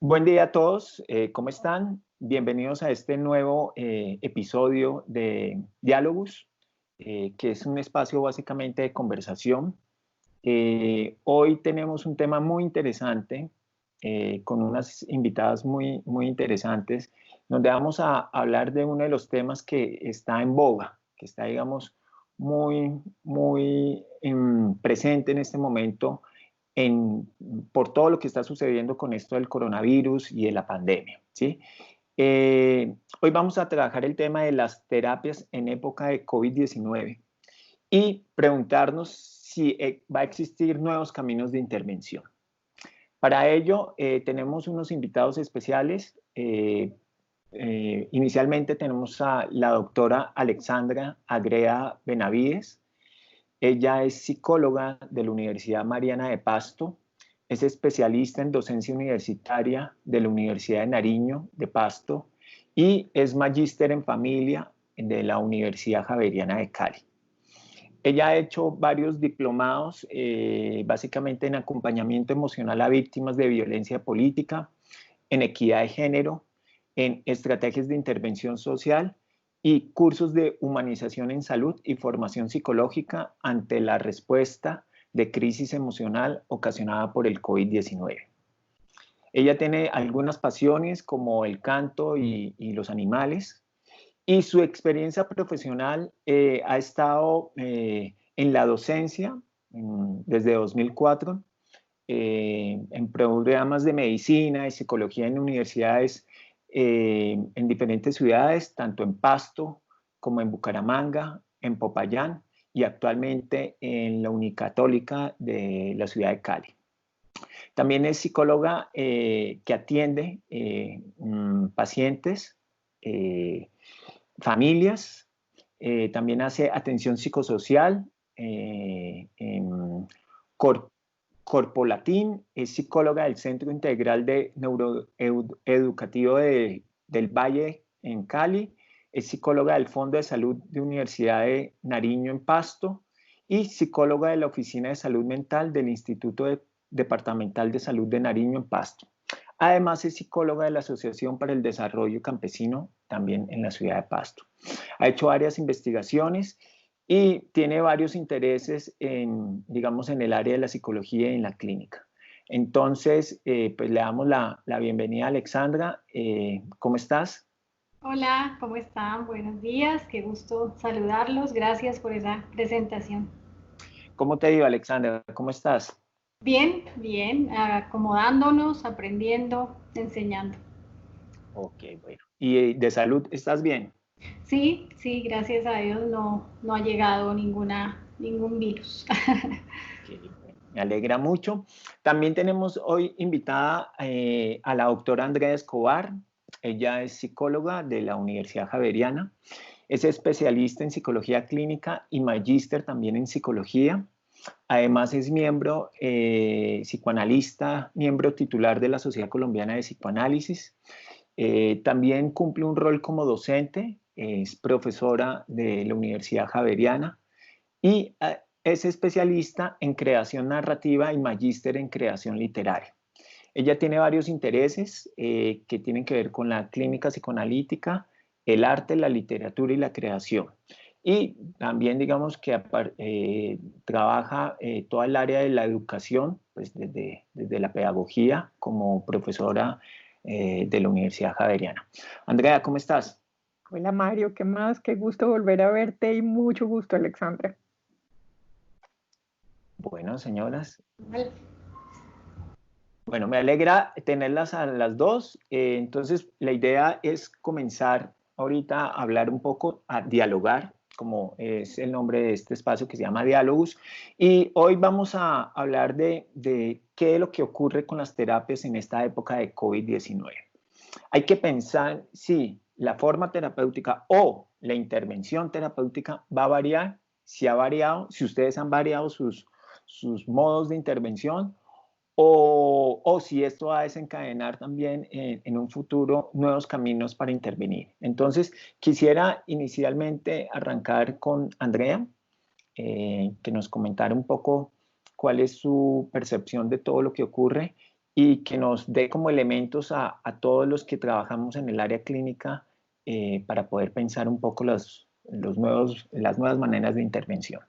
Buen día a todos, ¿cómo están? Bienvenidos a este nuevo episodio de Diálogos, que es un espacio básicamente de conversación. Hoy tenemos un tema muy interesante, con unas invitadas muy interesantes, donde vamos a hablar de uno de los temas que está en boga, que está, digamos, muy presente en este momento en, por todo lo que está sucediendo con esto del coronavirus y de la pandemia, ¿sí? Hoy vamos a trabajar el tema de las terapias en época de COVID-19 y preguntarnos si va a existir nuevos caminos de intervención. Para ello, tenemos unos invitados especiales. Inicialmente tenemos a la doctora Alexandra Agrea Benavides. Ella es psicóloga de la Universidad Mariana de Pasto, es especialista en docencia universitaria de la Universidad de Nariño de Pasto y es magíster en familia de la Universidad Javeriana de Cali. Ella ha hecho varios diplomados, básicamente en acompañamiento emocional a víctimas de violencia política, en equidad de género, en estrategias de intervención social y cursos de humanización en salud y formación psicológica ante la respuesta de crisis emocional ocasionada por el COVID-19. Ella tiene algunas pasiones como el canto y los animales, y su experiencia profesional ha estado en la docencia desde 2004, en programas de medicina y psicología en universidades en diferentes ciudades, tanto en Pasto como en Bucaramanga, en Popayán y actualmente en la Unicatólica de la ciudad de Cali. También es psicóloga que atiende pacientes, familias, también hace atención psicosocial, Corpolatín, es psicóloga del Centro Integral de Neuroeducativo del Valle en Cali, es psicóloga del Fondo de Salud de Universidad de Nariño en Pasto y psicóloga de la Oficina de Salud Mental del Instituto Departamental de Salud de Nariño en Pasto. Además es psicóloga de la Asociación para el Desarrollo Campesino, también en la ciudad de Pasto. Ha hecho varias investigaciones y tiene varios intereses en, digamos, en el área de la psicología y en la clínica. Entonces, pues le damos la bienvenida a Alexandra. ¿Cómo estás? Hola, ¿cómo están? Buenos días, qué gusto saludarlos. Gracias por esa presentación. ¿Cómo te digo, Alexandra? ¿Cómo estás? Bien, bien, acomodándonos, aprendiendo, enseñando. Ok, bueno. ¿Y de salud estás bien? Sí, sí, gracias a Dios no ha llegado ningún virus. Okay, bueno, me alegra mucho. También tenemos hoy invitada a la doctora Andrea Escobar. Ella es psicóloga de la Universidad Javeriana. Es especialista en psicología clínica y magíster también en psicología. Además es miembro psicoanalista, miembro titular de la Sociedad Colombiana de Psicoanálisis. También cumple un rol como docente, es profesora de la Universidad Javeriana y es especialista en creación narrativa y magíster en creación literaria. Ella tiene varios intereses que tienen que ver con la clínica psicoanalítica, el arte, la literatura y la creación. Y también digamos que trabaja toda el área de la educación, pues desde la pedagogía como profesora de la Universidad Javeriana. Andrea, ¿cómo estás? Hola Mario, ¿qué más? Qué gusto volver a verte y mucho gusto, Alexandra. Bueno, señoras, Vale. bueno, me alegra tenerlas a las dos. Entonces, la idea es comenzar ahorita a hablar un poco, a dialogar, como es el nombre de este espacio que se llama Diálogos. Y hoy vamos a hablar de qué es lo que ocurre con las terapias en esta época de COVID-19. Hay que pensar si la forma terapéutica o la intervención terapéutica va a variar, si ha variado, si ustedes han variado sus modos de intervención o si esto va a desencadenar también en un futuro nuevos caminos para intervenir. Entonces, quisiera inicialmente arrancar con Andrea, que nos comentara un poco cuál es su percepción de todo lo que ocurre y que nos dé como elementos a todos los que trabajamos en el área clínica para poder pensar un poco las nuevas maneras de intervención.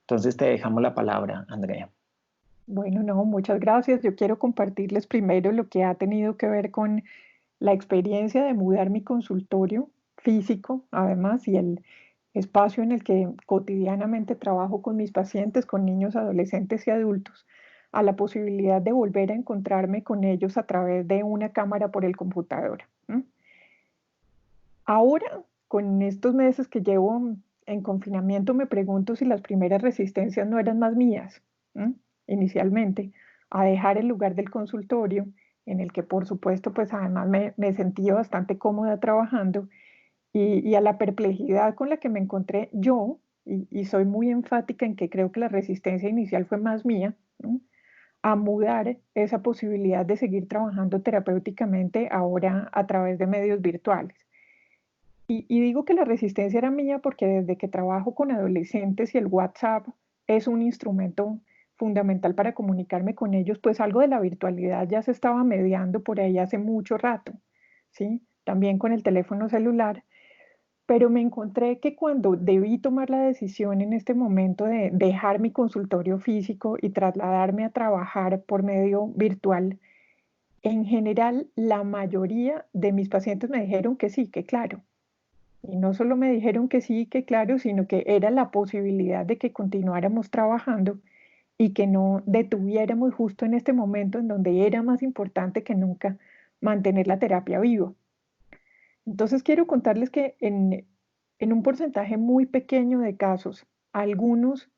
Entonces te dejamos la palabra, Andrea. Bueno, no, muchas gracias. Yo quiero compartirles primero lo que ha tenido que ver con la experiencia de mudar mi consultorio físico, además, y el espacio en el que cotidianamente trabajo con mis pacientes, con niños, adolescentes y adultos, a la posibilidad de volver a encontrarme con ellos a través de una cámara por el computador. Ahora, con estos meses que llevo en confinamiento, me pregunto si las primeras resistencias no eran más mías, inicialmente, a dejar el lugar del consultorio, en el que por supuesto, pues además me sentía bastante cómoda trabajando, y a la perplejidad con la que me encontré yo, y soy muy enfática en que creo que la resistencia inicial fue más mía, ¿no? A mudar esa posibilidad de seguir trabajando terapéuticamente ahora a través de medios virtuales. Y digo que la resistencia era mía porque desde que trabajo con adolescentes y el WhatsApp es un instrumento fundamental para comunicarme con ellos, pues algo de la virtualidad ya se estaba mediando por ahí hace mucho rato, ¿sí? También con el teléfono celular, pero me encontré que cuando debí tomar la decisión en este momento de dejar mi consultorio físico y trasladarme a trabajar por medio virtual, en general la mayoría de mis pacientes me dijeron que sí, que claro. Y no solo me dijeron que sí, que claro, sino que era la posibilidad de que continuáramos trabajando y que no detuviéramos justo en este momento en donde era más importante que nunca mantener la terapia viva. Entonces quiero contarles que en un porcentaje muy pequeño de casos, algunos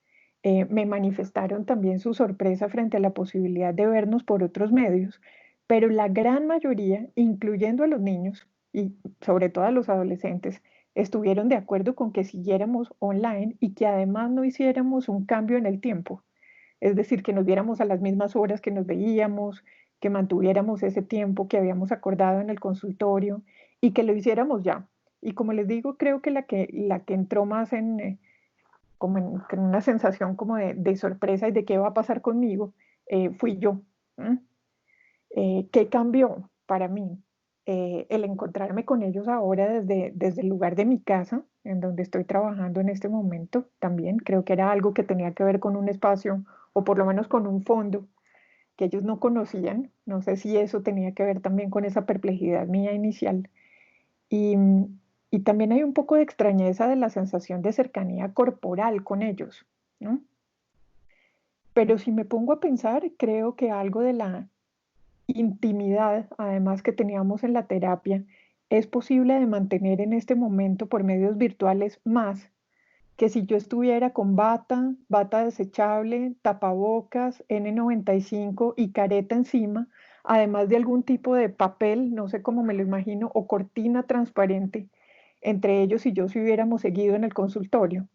me manifestaron también su sorpresa frente a la posibilidad de vernos por otros medios, pero la gran mayoría, incluyendo a los niños y sobre todo a los adolescentes, estuvieron de acuerdo con que siguiéramos online y que además no hiciéramos un cambio en el tiempo. Es decir, que nos viéramos a las mismas horas que nos veíamos, que mantuviéramos ese tiempo que habíamos acordado en el consultorio y que lo hiciéramos ya. Y como les digo, creo que la que entró más como en una sensación como de sorpresa y de qué va a pasar conmigo, fui yo. ¿Mm? ¿Qué cambió para mí? El encontrarme con ellos ahora desde el lugar de mi casa, en donde estoy trabajando en este momento, también creo que era algo que tenía que ver con un espacio o por lo menos con un fondo que ellos no conocían. No sé si eso tenía que ver también con esa perplejidad mía inicial. Y, y también hay un poco de extrañeza de la sensación de cercanía corporal con ellos, ¿no? Pero si me pongo a pensar, creo que algo de la intimidad, además que teníamos en la terapia, es posible de mantener en este momento por medios virtuales más que si yo estuviera con bata, bata desechable, tapabocas, N95 y careta encima, además de algún tipo de papel, no sé cómo me lo imagino, o cortina transparente entre ellos y yo si hubiéramos seguido en el consultorio.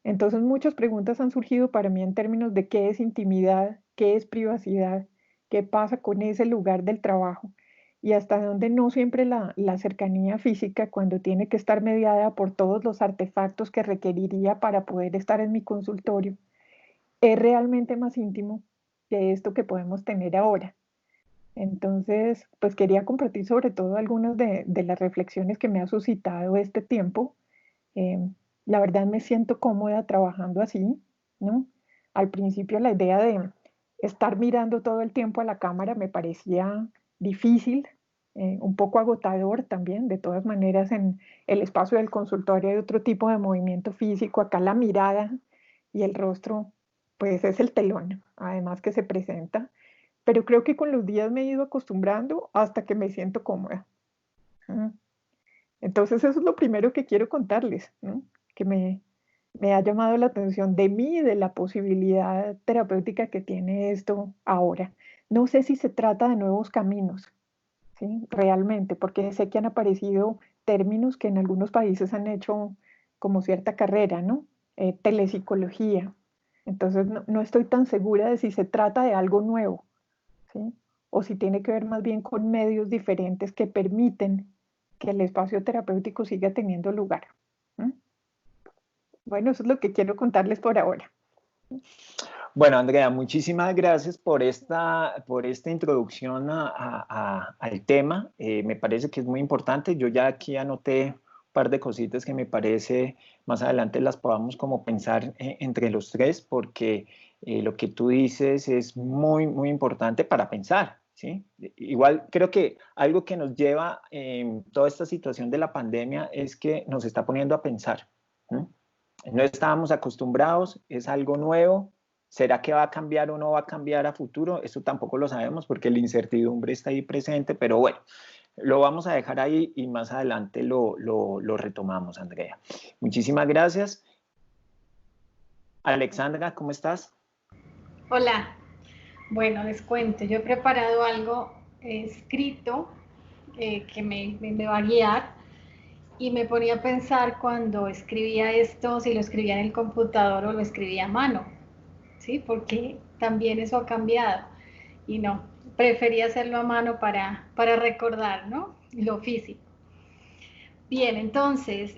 Entonces muchas preguntas han surgido para mí en términos de qué es intimidad, qué es privacidad, qué pasa con ese lugar del trabajo y hasta dónde no siempre la cercanía física, cuando tiene que estar mediada por todos los artefactos que requeriría para poder estar en mi consultorio, es realmente más íntimo que esto que podemos tener ahora. Entonces, pues quería compartir sobre todo algunas de las reflexiones que me ha suscitado este tiempo. La verdad me siento cómoda trabajando así, ¿no? Al principio la idea de estar mirando todo el tiempo a la cámara me parecía difícil, un poco agotador también. De todas maneras, en el espacio del consultorio hay otro tipo de movimiento físico. Acá la mirada y el rostro, pues es el telón, además que se presenta. Pero creo que con los días me he ido acostumbrando hasta que me siento cómoda. ¿No? Entonces eso es lo primero que quiero contarles, ¿no? Que me ha llamado la atención de mí y de la posibilidad terapéutica que tiene esto ahora. No sé si se trata de nuevos caminos, ¿sí? Realmente, porque sé que han aparecido términos que en algunos países han hecho como cierta carrera, ¿no? Telepsicología. Entonces no estoy tan segura de si se trata de algo nuevo, ¿sí? O si tiene que ver más bien con medios diferentes que permiten que el espacio terapéutico siga teniendo lugar. ¿Mm? Bueno, eso es lo que quiero contarles por ahora. Bueno, Andrea, muchísimas gracias por esta introducción al tema. Me parece que es muy importante. Yo ya aquí anoté un par de cositas que me parece más adelante las podamos como pensar entre los tres, porque lo que tú dices es muy, muy importante para pensar, ¿sí? Igual creo que algo que nos lleva en toda esta situación de la pandemia es que nos está poniendo a pensar, ¿sí? No estábamos acostumbrados, es algo nuevo. ¿Será que va a cambiar o no va a cambiar a futuro? Eso tampoco lo sabemos porque la incertidumbre está ahí presente, pero bueno, lo vamos a dejar ahí y más adelante lo retomamos, Andrea. Muchísimas gracias. Alexandra, ¿cómo estás? Hola, bueno, les cuento, yo he preparado algo escrito que me va a guiar y me ponía a pensar cuando escribía esto, si lo escribía en el computador o lo escribía a mano, ¿sí? Porque también eso ha cambiado y no, prefería hacerlo a mano para recordar, ¿no? Lo físico. Bien, entonces,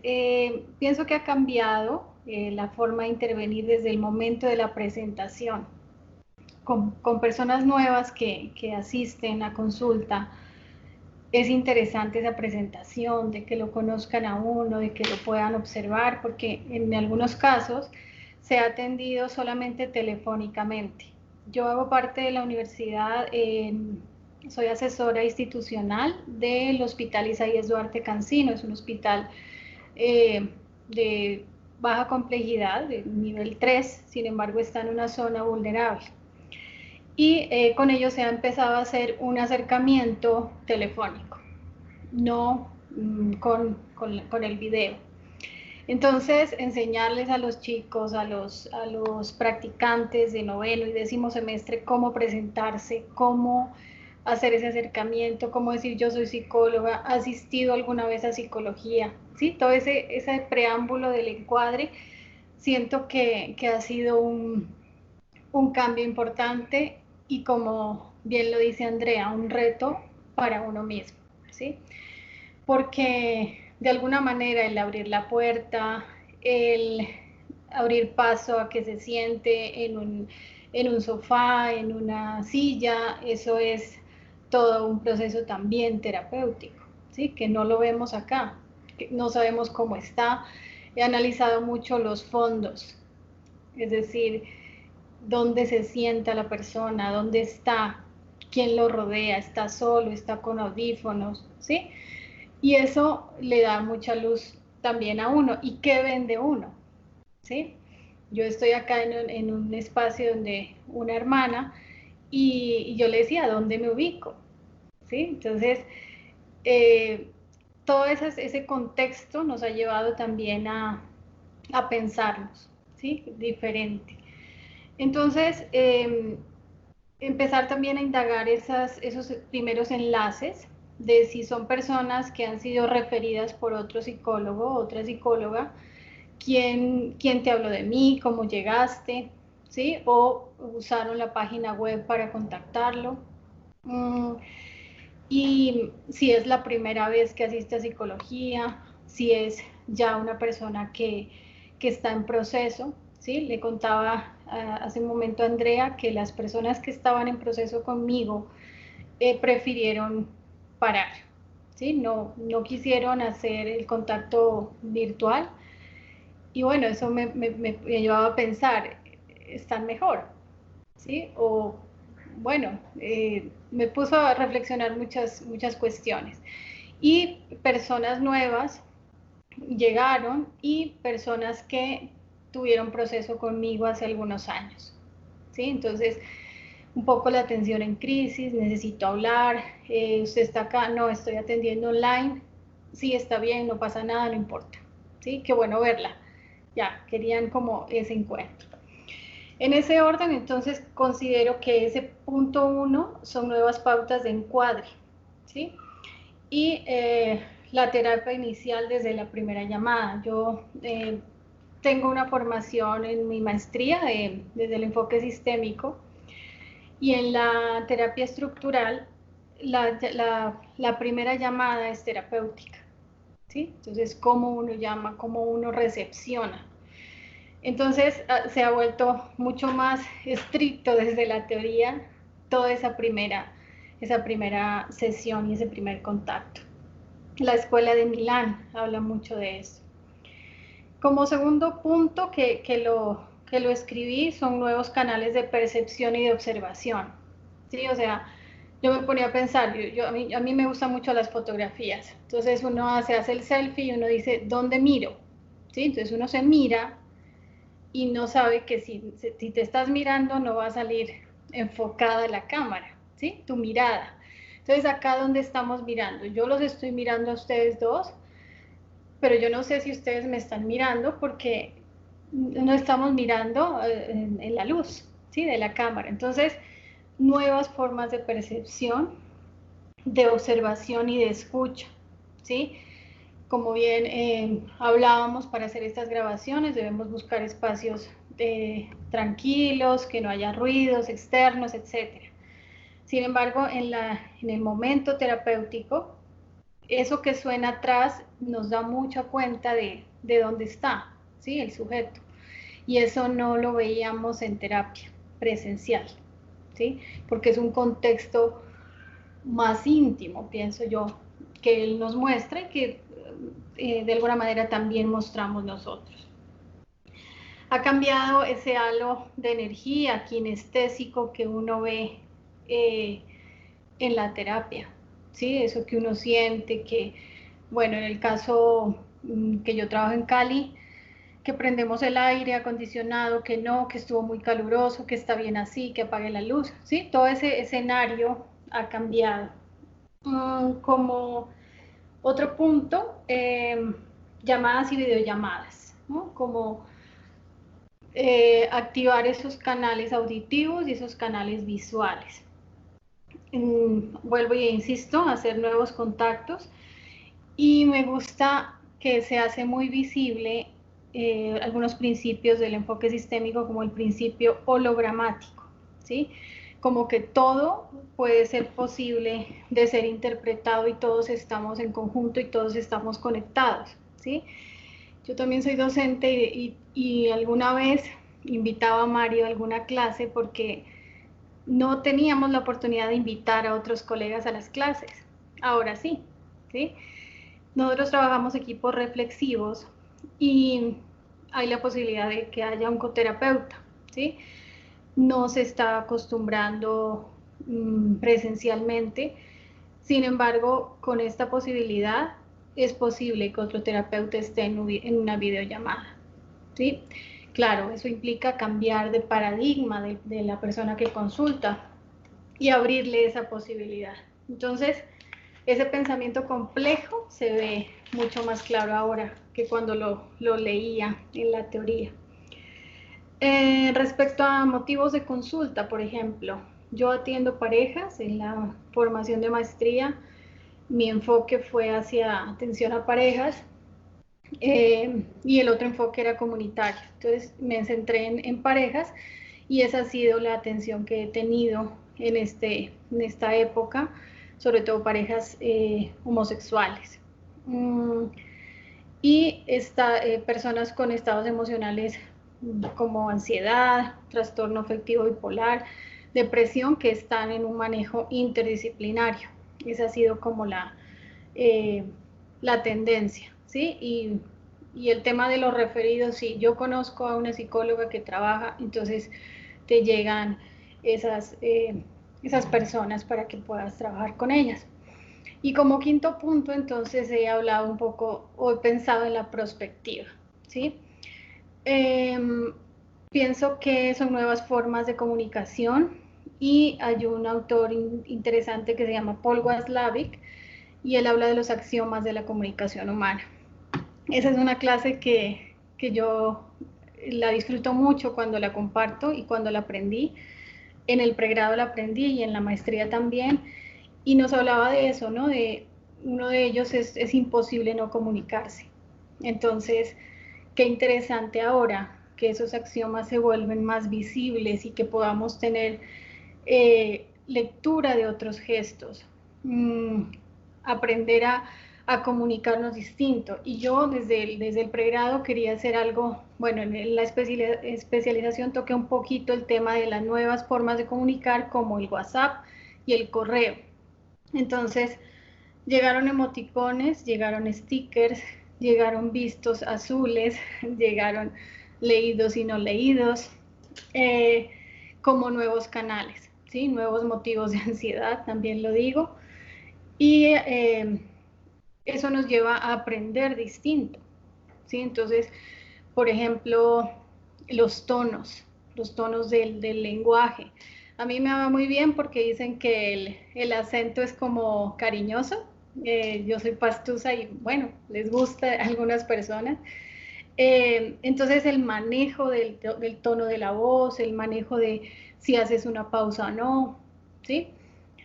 pienso que ha cambiado la forma de intervenir desde el momento de la presentación. Con personas nuevas que asisten a consulta, es interesante esa presentación, de que lo conozcan a uno, de que lo puedan observar, porque en algunos casos se ha atendido solamente telefónicamente. Yo hago parte de la universidad, soy asesora institucional del Hospital Isaías Duarte Cancino, es un hospital de baja complejidad, de nivel 3, sin embargo está en una zona vulnerable. Y con ellos se ha empezado a hacer un acercamiento telefónico, no con el video. Entonces, enseñarles a los chicos, a los practicantes de noveno y décimo semestre cómo presentarse, cómo hacer ese acercamiento, cómo decir yo soy psicóloga, asistido alguna vez a psicología, ¿sí? Todo ese preámbulo del encuadre, siento que ha sido un cambio importante y, como bien lo dice Andrea, un reto para uno mismo, ¿sí? Porque de alguna manera el abrir la puerta, el abrir paso a que se siente en un sofá, en una silla, eso es todo un proceso también terapéutico, ¿sí? Que no lo vemos acá, que no sabemos cómo está. He analizado mucho los fondos, es decir, dónde se sienta la persona, dónde está, quién lo rodea, está solo, está con audífonos, ¿sí? Y eso le da mucha luz también a uno. ¿Y qué vende uno? ¿Sí? Yo estoy acá en un espacio donde una hermana y yo le decía, ¿dónde me ubico? ¿Sí? Entonces, todo ese contexto nos ha llevado también a pensarnos, ¿sí? Diferente. Entonces, empezar también a indagar esos primeros enlaces de si son personas que han sido referidas por otro psicólogo, otra psicóloga, quién te habló de mí, cómo llegaste, ¿sí? O usaron la página web para contactarlo. Y si es la primera vez que asiste a psicología, si es ya una persona que está en proceso, ¿sí? Le contaba hace un momento a Andrea que las personas que estaban en proceso conmigo prefirieron parar, ¿sí? No quisieron hacer el contacto virtual y bueno, eso me llevaba a pensar, ¿están mejor? ¿Sí? O bueno, me puso a reflexionar muchas cuestiones. Y personas nuevas llegaron y personas que tuvieron proceso conmigo hace algunos años, ¿sí? Entonces, un poco la atención en crisis, necesito hablar, usted está acá, no, estoy atendiendo online, sí, está bien, no pasa nada, no importa, ¿sí? Qué bueno verla. Ya, querían como ese encuentro. En ese orden, entonces, considero que ese punto 1 son nuevas pautas de encuadre, ¿sí? Y la terapia inicial desde la primera llamada. Yo tengo una formación en mi maestría desde el enfoque sistémico y en la terapia estructural la primera llamada es terapéutica, ¿sí? Entonces, cómo uno llama, cómo uno recepciona. Entonces se ha vuelto mucho más estricto desde la teoría toda esa primera sesión y ese primer contacto. La escuela de Milán habla mucho de eso. Como segundo punto que lo escribí son nuevos canales de percepción y de observación. ¿Sí? O sea, yo me ponía a pensar, a mí me gustan mucho las fotografías, entonces uno se hace el selfie y uno dice, ¿dónde miro? ¿Sí? Entonces uno se mira y no sabe que si te estás mirando no va a salir enfocada la cámara, ¿sí? Tu mirada. Entonces acá donde estamos mirando, yo los estoy mirando a ustedes dos, pero yo no sé si ustedes me están mirando porque no estamos mirando en la luz, ¿sí? De la cámara. Entonces, nuevas formas de percepción, de observación y de escucha, ¿sí? Como bien hablábamos, para hacer estas grabaciones debemos buscar espacios tranquilos, que no haya ruidos externos, etc. Sin embargo, en el momento terapéutico, eso que suena atrás nos da mucha cuenta de dónde está, ¿sí? El sujeto. Y eso no lo veíamos en terapia presencial, ¿sí? Porque es un contexto más íntimo, pienso yo, que él nos muestra y que de alguna manera también mostramos nosotros. Ha cambiado ese halo de energía kinestésico que uno ve en la terapia, ¿sí? Eso que uno siente, que, bueno, en el caso que yo trabajo en Cali, que prendemos el aire acondicionado, que no, que estuvo muy caluroso, que está bien así, que apague la luz, ¿sí? Todo ese escenario ha cambiado. Como otro punto, llamadas y videollamadas, ¿no? Como activar esos canales auditivos y esos canales visuales. Vuelvo y insisto, hacer nuevos contactos, y me gusta que se hace muy visible algunos principios del enfoque sistémico, como el principio hologramático, ¿sí? Como que todo puede ser posible de ser interpretado y todos estamos en conjunto y todos estamos conectados, ¿sí? Yo también soy docente y alguna vez invitaba a Mario a alguna clase porque no teníamos la oportunidad de invitar a otros colegas a las clases. Ahora sí, ¿sí? Nosotros trabajamos equipos reflexivos y hay la posibilidad de que haya un coterapeuta, ¿sí? No se está acostumbrando presencialmente, sin embargo, con esta posibilidad es posible que otro terapeuta esté en una videollamada, ¿sí? Claro, eso implica cambiar de paradigma de la persona que consulta y abrirle esa posibilidad. Entonces, ese pensamiento complejo se ve mucho más claro ahora que cuando lo leía en la teoría. Respecto a motivos de consulta, por ejemplo, yo atiendo parejas en la formación de maestría. Mi enfoque fue hacia atención a parejas y el otro enfoque era comunitario. Entonces me centré en parejas y esa ha sido la atención que he tenido en esta época, sobre todo parejas homosexuales. Y personas con estados emocionales como ansiedad, trastorno afectivo bipolar, depresión, que están en un manejo interdisciplinario. Esa ha sido como la tendencia, ¿sí? Y el tema de los referidos, sí, yo conozco a una psicóloga que trabaja, entonces te llegan esas personas para que puedas trabajar con ellas. Y como quinto punto, entonces he hablado un poco o he pensado en la prospectiva, ¿sí? Pienso que son nuevas formas de comunicación y hay un autor interesante que se llama Paul Watzlawick y él habla de los axiomas de la comunicación humana. Esa es una clase que yo la disfruto mucho cuando la comparto y cuando la aprendí. En el pregrado la aprendí y en la maestría también. Y nos hablaba de eso, ¿no? De uno de ellos es imposible no comunicarse. Entonces, qué interesante ahora que esos axiomas se vuelven más visibles y que podamos tener lectura de otros gestos. Aprender a a comunicarnos distinto. Y yo desde el pregrado quería hacer algo, bueno, en la especialización toqué un poquito el tema de las nuevas formas de comunicar, como el WhatsApp y el correo. Entonces, llegaron emoticones, llegaron stickers, llegaron vistos azules, llegaron leídos y no leídos, como nuevos canales, ¿sí? Nuevos motivos de ansiedad, también lo digo. Y eso nos lleva a aprender distinto, ¿sí? Entonces, por ejemplo, los tonos del lenguaje. A mí me va muy bien porque dicen que el acento es como cariñoso. Yo soy pastusa y bueno, les gusta a algunas personas. Entonces el manejo del tono de la voz, el manejo de si haces una pausa o no, ¿sí?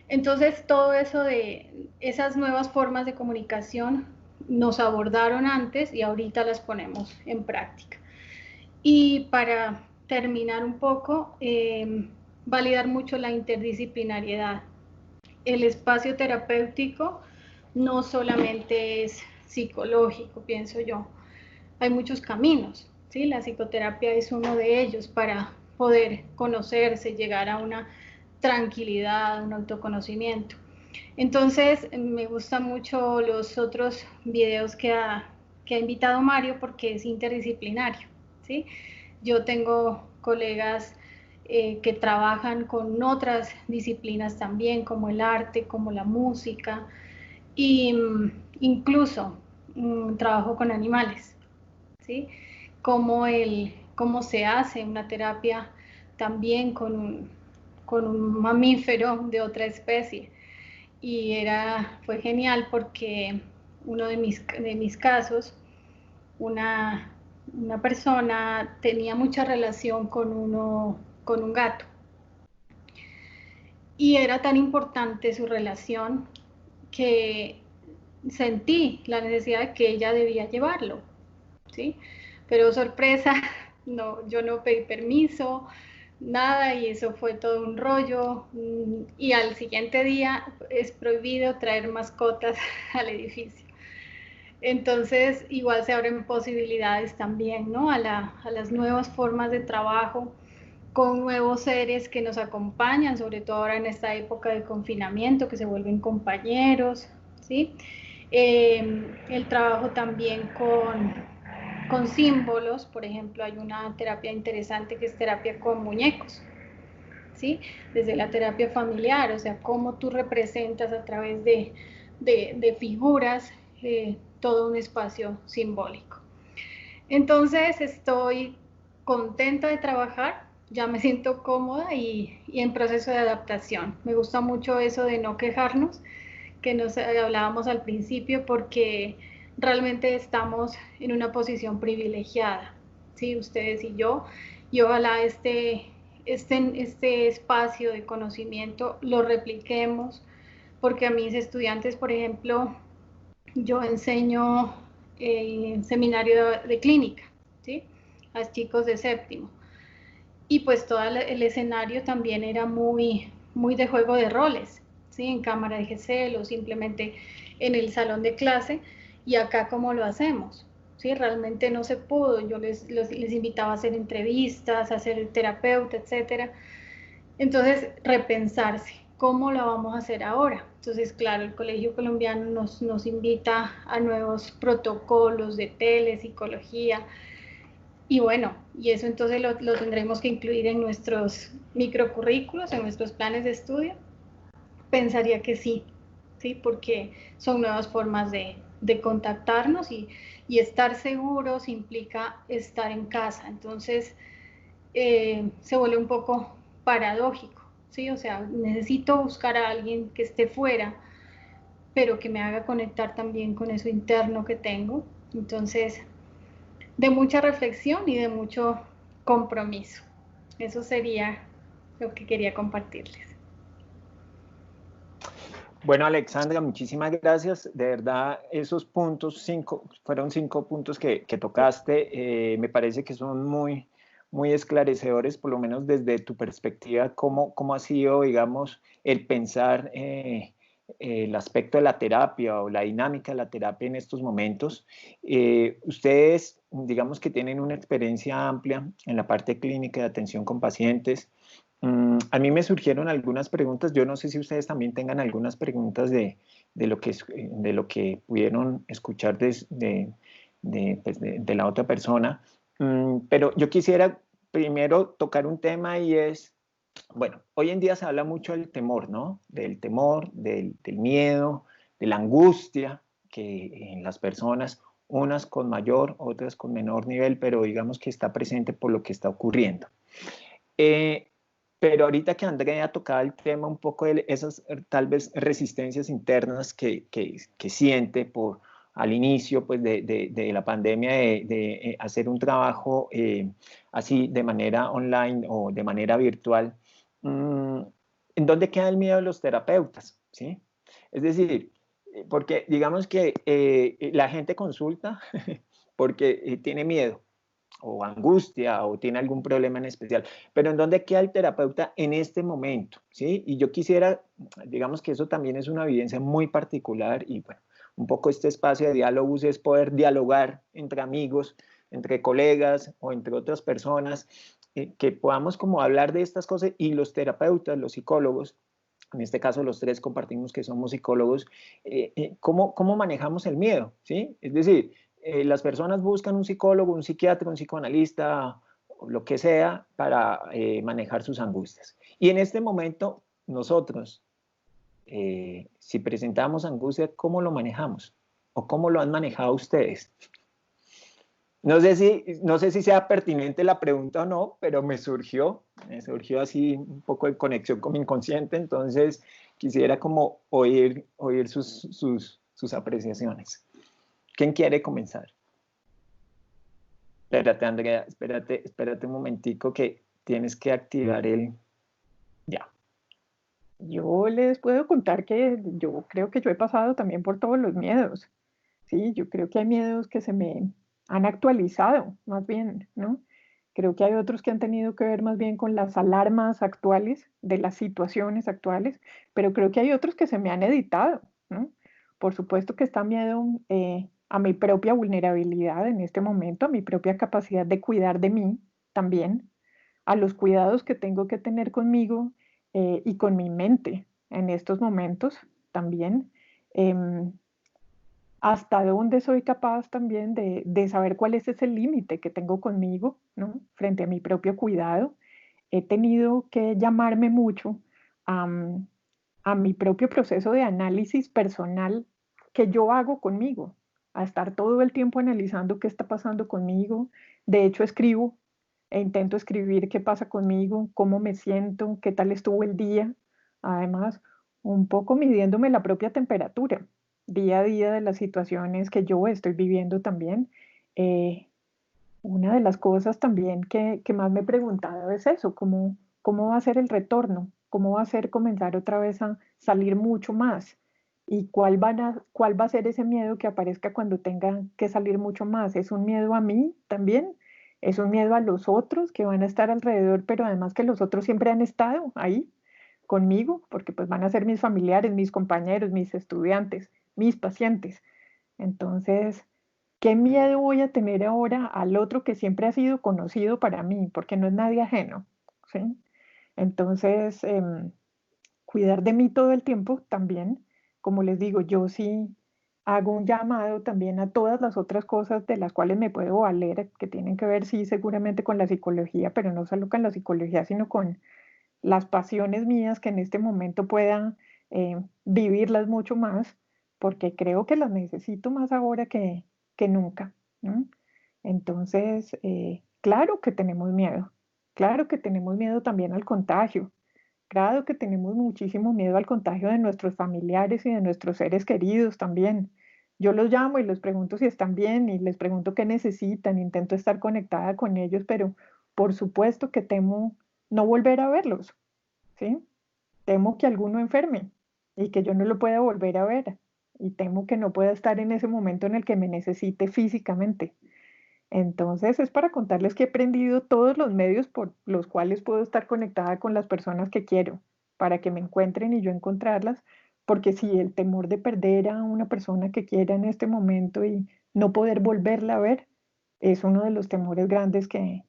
Entonces todo eso de esas nuevas formas de comunicación nos abordaron antes y ahorita las ponemos en práctica. Y para terminar un poco, validar mucho la interdisciplinariedad. El espacio terapéutico no solamente es psicológico, pienso yo. Hay muchos caminos, ¿sí? La psicoterapia es uno de ellos para poder conocerse, llegar a una tranquilidad, un autoconocimiento. Entonces, me gustan mucho los otros videos que ha invitado Mario porque es interdisciplinario, ¿sí? Yo tengo colegas que trabajan con otras disciplinas también, como el arte, como la música, y incluso trabajo con animales, ¿sí? Cómo se hace una terapia también con un mamífero de otra especie. Y fue genial porque uno de mis casos, una persona tenía mucha relación con un gato. Y era tan importante su relación que sentí la necesidad de que ella debía llevarlo, ¿sí? Pero sorpresa, no, yo no pedí permiso, nada, y eso fue todo un rollo. Y al siguiente día es prohibido traer mascotas al edificio. Entonces, igual se abren posibilidades también, ¿no? A las nuevas formas de trabajo con nuevos seres que nos acompañan, sobre todo ahora en esta época de confinamiento, que se vuelven compañeros, ¿sí? El trabajo también con símbolos, por ejemplo, hay una terapia interesante que es terapia con muñecos, ¿sí? Desde la terapia familiar, o sea, cómo tú representas a través de figuras todo un espacio simbólico. Entonces estoy contenta de trabajar, ya me siento cómoda y en proceso de adaptación. Me gusta mucho eso de no quejarnos, que nos hablábamos al principio, porque realmente estamos en una posición privilegiada, ¿sí? Ustedes y yo, y ojalá este espacio de conocimiento lo repliquemos, porque a mis estudiantes, por ejemplo, yo enseño en seminario de clínica, ¿sí? A chicos de séptimo. Y pues todo el escenario también era muy de juego de roles, ¿sí? En cámara de GESEL o simplemente en el salón de clase. Y acá, ¿cómo lo hacemos? ¿Sí? Realmente no se pudo. Yo les invitaba a hacer entrevistas, a hacer terapeuta, etcétera. Entonces, repensarse, ¿cómo lo vamos a hacer ahora? Entonces, claro, el Colegio Colombiano nos invita a nuevos protocolos de telepsicología, y bueno, y eso entonces lo tendremos que incluir en nuestros microcurrículos, en nuestros planes de estudio. Pensaría que sí, ¿sí? Porque son nuevas formas de contactarnos y estar seguros implica estar en casa. Entonces, se vuelve un poco paradójico, ¿sí? O sea, necesito buscar a alguien que esté fuera, pero que me haga conectar también con eso interno que tengo. Entonces, de mucha reflexión y de mucho compromiso. Eso sería lo que quería compartirles. Bueno, Alexandra, muchísimas gracias. De verdad, esos puntos, fueron 5 puntos que tocaste. Me parece que son muy esclarecedores, por lo menos desde tu perspectiva, cómo ha sido, digamos, el pensar el aspecto de la terapia o la dinámica de la terapia en estos momentos. Ustedes, digamos que tienen una experiencia amplia en la parte clínica de atención con pacientes. A mí me surgieron algunas preguntas. Yo no sé si ustedes también tengan algunas preguntas de lo que pudieron escuchar pues, de la otra persona. Pero yo quisiera primero tocar un tema y es, bueno, hoy en día se habla mucho del temor, ¿no? Del temor, del miedo, de la angustia que en las personas, unas con mayor, otras con menor nivel, pero digamos que está presente por lo que está ocurriendo. Eh, pero ahorita que Andrea tocaba el tema un poco de esas tal vez resistencias internas que siente al inicio pues, de la pandemia de hacer un trabajo así de manera online o de manera virtual, ¿en dónde queda el miedo de los terapeutas? ¿Sí? Es decir, porque digamos que la gente consulta porque tiene miedo o angustia o tiene algún problema en especial, pero ¿en dónde queda el terapeuta en este momento? ¿Sí? Y yo quisiera, digamos que eso también es una evidencia muy particular y bueno, un poco este espacio de diálogos es poder dialogar entre amigos, entre colegas o entre otras personas, que podamos como hablar de estas cosas y los terapeutas, los psicólogos, en este caso los tres compartimos que somos psicólogos, ¿cómo manejamos el miedo? ¿Sí? Es decir, las personas buscan un psicólogo, un psiquiatra, un psicoanalista, lo que sea, para manejar sus angustias. Y en este momento, nosotros, si presentamos angustia, ¿cómo lo manejamos? ¿O cómo lo han manejado ustedes? No sé si sea pertinente la pregunta o no, pero me surgió así un poco de conexión con mi inconsciente, entonces quisiera como oír sus apreciaciones. ¿Quién quiere comenzar? Espérate, Andrea, espérate un momentico que tienes que activar el... Ya. Yo les puedo contar que yo creo que yo he pasado también por todos los miedos. Sí, yo creo que hay miedos que se me han actualizado, más bien, ¿no? Creo que hay otros que han tenido que ver más bien con las alarmas actuales, de las situaciones actuales, pero creo que hay otros que se me han editado, ¿no? Por supuesto que está miedo a mi propia vulnerabilidad en este momento, a mi propia capacidad de cuidar de mí también, a los cuidados que tengo que tener conmigo y con mi mente en estos momentos también. Em, hasta dónde soy capaz también de saber cuál es ese límite que tengo conmigo, ¿no? Frente a mi propio cuidado. He tenido que llamarme mucho a, a mi propio proceso de análisis personal que yo hago conmigo, a estar todo el tiempo analizando qué está pasando conmigo. De hecho, escribo e intento escribir qué pasa conmigo, cómo me siento, qué tal estuvo el día. Además, un poco midiéndome la propia temperatura día a día de las situaciones que yo estoy viviendo también. Eh, una de las cosas también que más me he preguntado es eso, cómo va a ser el retorno, cómo va a ser comenzar otra vez a salir mucho más y cuál va a ser ese miedo que aparezca cuando tenga que salir mucho más. ¿Es un miedo a mí también? ¿Es un miedo a los otros que van a estar alrededor, pero además que los otros siempre han estado ahí conmigo, porque pues van a ser mis familiares, mis compañeros, mis estudiantes, mis pacientes? Entonces, ¿qué miedo voy a tener ahora al otro que siempre ha sido conocido para mí? Porque no es nadie ajeno, ¿sí? Entonces, cuidar de mí todo el tiempo también, como les digo, yo sí hago un llamado también a todas las otras cosas de las cuales me puedo valer, que tienen que ver, sí, seguramente con la psicología, pero no solo con la psicología, sino con las pasiones mías que en este momento pueda vivirlas mucho más, porque creo que las necesito más ahora que nunca, ¿no? Entonces, claro que tenemos miedo, claro que tenemos miedo también al contagio, claro que tenemos muchísimo miedo al contagio de nuestros familiares y de nuestros seres queridos también. Yo los llamo y les pregunto si están bien y les pregunto qué necesitan, intento estar conectada con ellos, pero por supuesto que temo no volver a verlos, ¿sí? Temo que alguno enferme y que yo no lo pueda volver a ver y temo que no pueda estar en ese momento en el que me necesite físicamente. Entonces es para contarles que he aprendido todos los medios por los cuales puedo estar conectada con las personas que quiero, para que me encuentren y yo encontrarlas, porque sí, el temor de perder a una persona que quiera en este momento y no poder volverla a ver es uno de los temores grandes que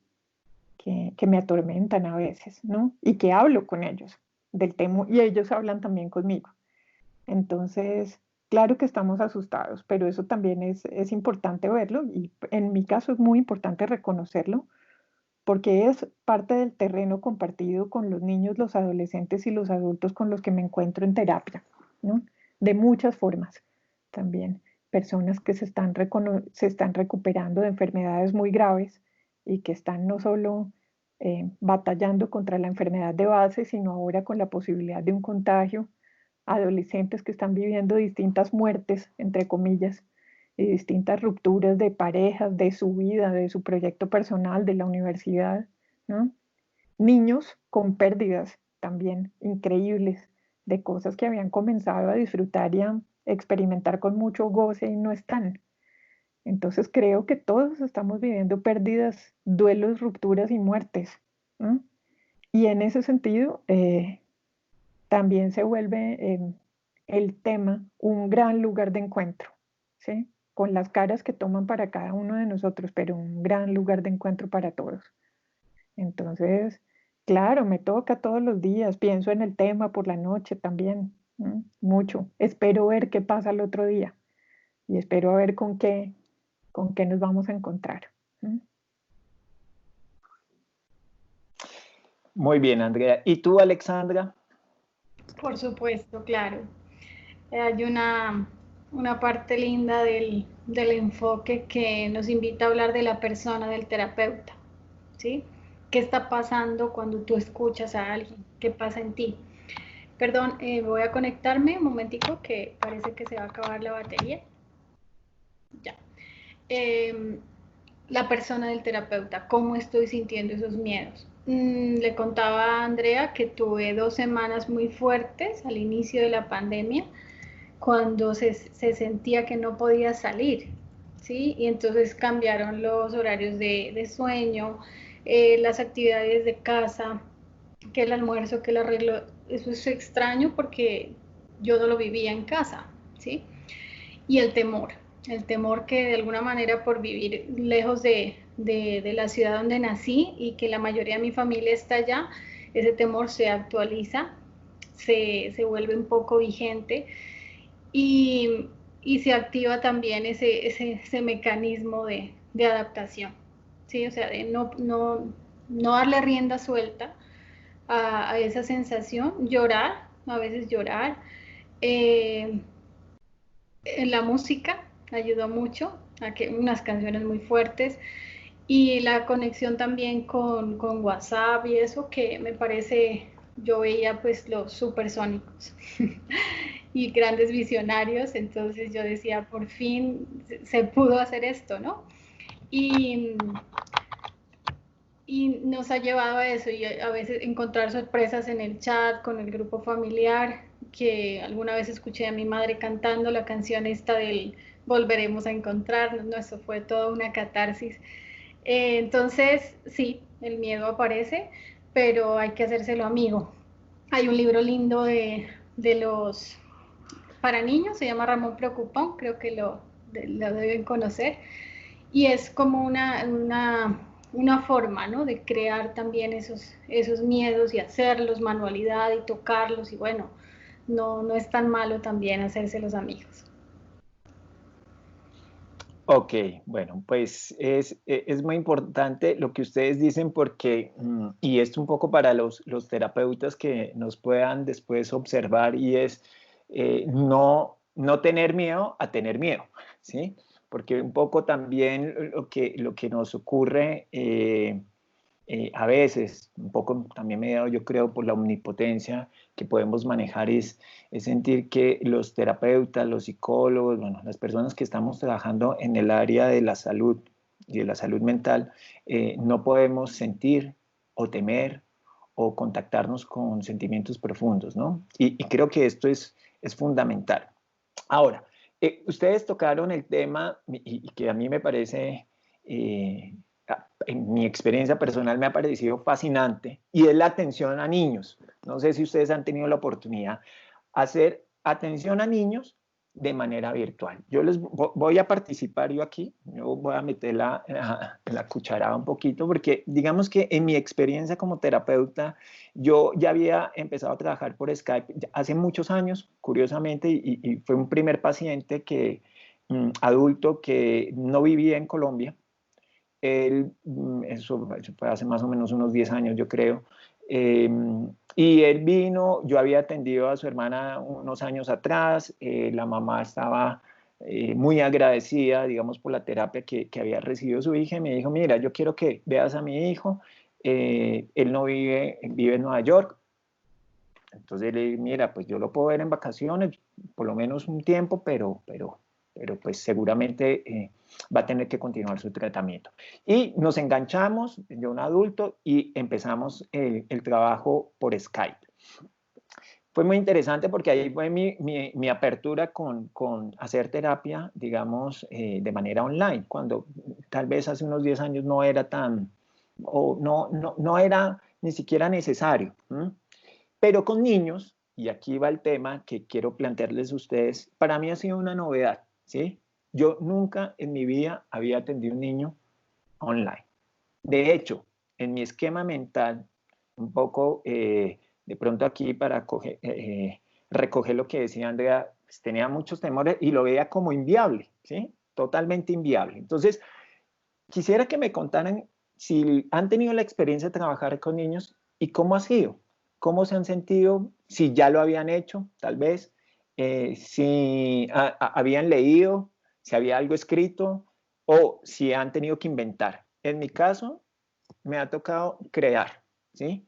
me atormentan a veces, ¿no? Y que hablo con ellos del temor y ellos hablan también conmigo. Entonces, claro que estamos asustados, pero eso también es importante verlo y en mi caso es muy importante reconocerlo porque es parte del terreno compartido con los niños, los adolescentes y los adultos con los que me encuentro en terapia, ¿no? De muchas formas también. Personas que se están recuperando de enfermedades muy graves y que están no solo batallando contra la enfermedad de base, sino ahora con la posibilidad de un contagio. Adolescentes que están viviendo distintas muertes, entre comillas, y distintas rupturas de parejas, de su vida, de su proyecto personal, de la universidad, ¿no? Niños con pérdidas también increíbles de cosas que habían comenzado a disfrutar y a experimentar con mucho goce y no están. Entonces creo que todos estamos viviendo pérdidas, duelos, rupturas y muertes, ¿no? Y en ese sentido, también se vuelve el tema un gran lugar de encuentro, ¿sí? Con las caras que toman para cada uno de nosotros, pero un gran lugar de encuentro para todos. Entonces, claro, me toca todos los días, pienso en el tema por la noche también, mucho. Espero ver qué pasa el otro día y espero a ver con qué nos vamos a encontrar. Muy bien, Andrea. ¿Y tú, Alexandra? Por supuesto, claro. Hay una parte linda del enfoque que nos invita a hablar de la persona del terapeuta, ¿sí? ¿Qué está pasando cuando tú escuchas a alguien? ¿Qué pasa en ti? Perdón, voy a conectarme un momentico que parece que se va a acabar la batería. Ya. La persona del terapeuta, ¿cómo estoy sintiendo esos miedos? Le contaba a Andrea que tuve 2 semanas muy fuertes al inicio de la pandemia, cuando se sentía que no podía salir, ¿sí? Y entonces cambiaron los horarios de sueño, las actividades de casa, que el almuerzo, que el arreglo. Eso es extraño porque yo no lo vivía en casa, ¿sí? Y el temor que de alguna manera por vivir lejos de la ciudad donde nací y que la mayoría de mi familia está allá, ese temor se actualiza, se vuelve un poco vigente y, y se activa también ese mecanismo de adaptación, ¿sí? O sea, de no darle rienda suelta a esa sensación, llorar, a veces llorar. Eh, la música ayudó mucho, a que unas canciones muy fuertes y la conexión también con WhatsApp y eso que me parece, yo veía pues los supersónicos y grandes visionarios, entonces yo decía, por fin se pudo hacer esto, ¿no? Y, y nos ha llevado a eso y a veces encontrar sorpresas en el chat con el grupo familiar, que alguna vez escuché a mi madre cantando la canción esta del volveremos a encontrarnos, ¿no? Eso fue toda una catarsis. Entonces, sí, el miedo aparece, pero hay que hacérselo amigo. Hay un libro lindo de los para niños, se llama Ramón Preocupón, creo que lo deben conocer, y es como una forma, ¿no? De crear también esos miedos y hacerlos, manualidad y tocarlos, y bueno, no es tan malo también hacérselos amigos. Ok, bueno, pues es muy importante lo que ustedes dicen porque, y esto un poco para los terapeutas que nos puedan después observar, y es no tener miedo a tener miedo, ¿sí? Porque un poco también lo que nos ocurre a veces, un poco también mediado yo creo por la omnipotencia que podemos manejar, es sentir que los terapeutas, los psicólogos, bueno, las personas que estamos trabajando en el área de la salud y de la salud mental, no podemos sentir o temer o contactarnos con sentimientos profundos, ¿no? Y creo que esto es fundamental. Ahora, ustedes tocaron el tema y que a mí me parece... en mi experiencia personal me ha parecido fascinante, y es la atención a niños. No sé si ustedes han tenido la oportunidad atención a niños de manera virtual. Yo les voy a participar yo aquí, yo voy a meter la cucharada un poquito, porque digamos que en mi experiencia como terapeuta, yo ya había empezado a trabajar por Skype hace muchos años, curiosamente, y fue un primer paciente adulto que no vivía en Colombia. Él, eso fue hace más o menos unos 10 años, yo creo. Y él vino, yo había atendido a su hermana unos años atrás, la mamá estaba muy agradecida, digamos, por la terapia que había recibido su hija, y me dijo, mira, yo quiero que veas a mi hijo, él no vive en Nueva York. Entonces le dije, mira, pues yo lo puedo ver en vacaciones, por lo menos un tiempo, pero pues seguramente va a tener que continuar su tratamiento. Y nos enganchamos, yo un adulto, y empezamos el trabajo por Skype. Fue muy interesante porque ahí fue mi apertura con hacer terapia, digamos, de manera online, cuando tal vez hace unos 10 años no era tan, o no era ni siquiera necesario. Pero con niños, y aquí va el tema que quiero plantearles a ustedes, para mí ha sido una novedad, ¿sí? Yo nunca en mi vida había atendido a un niño online. De hecho, en mi esquema mental, un poco de pronto aquí para recoger lo que decía Andrea, pues tenía muchos temores y lo veía como inviable, ¿sí? Totalmente inviable. Entonces, quisiera que me contaran si han tenido la experiencia de trabajar con niños y cómo ha sido. ¿Cómo se han sentido? Si ya lo habían hecho, tal vez, si habían leído, si había algo escrito o si han tenido que inventar. En mi caso, me ha tocado crear, ¿sí?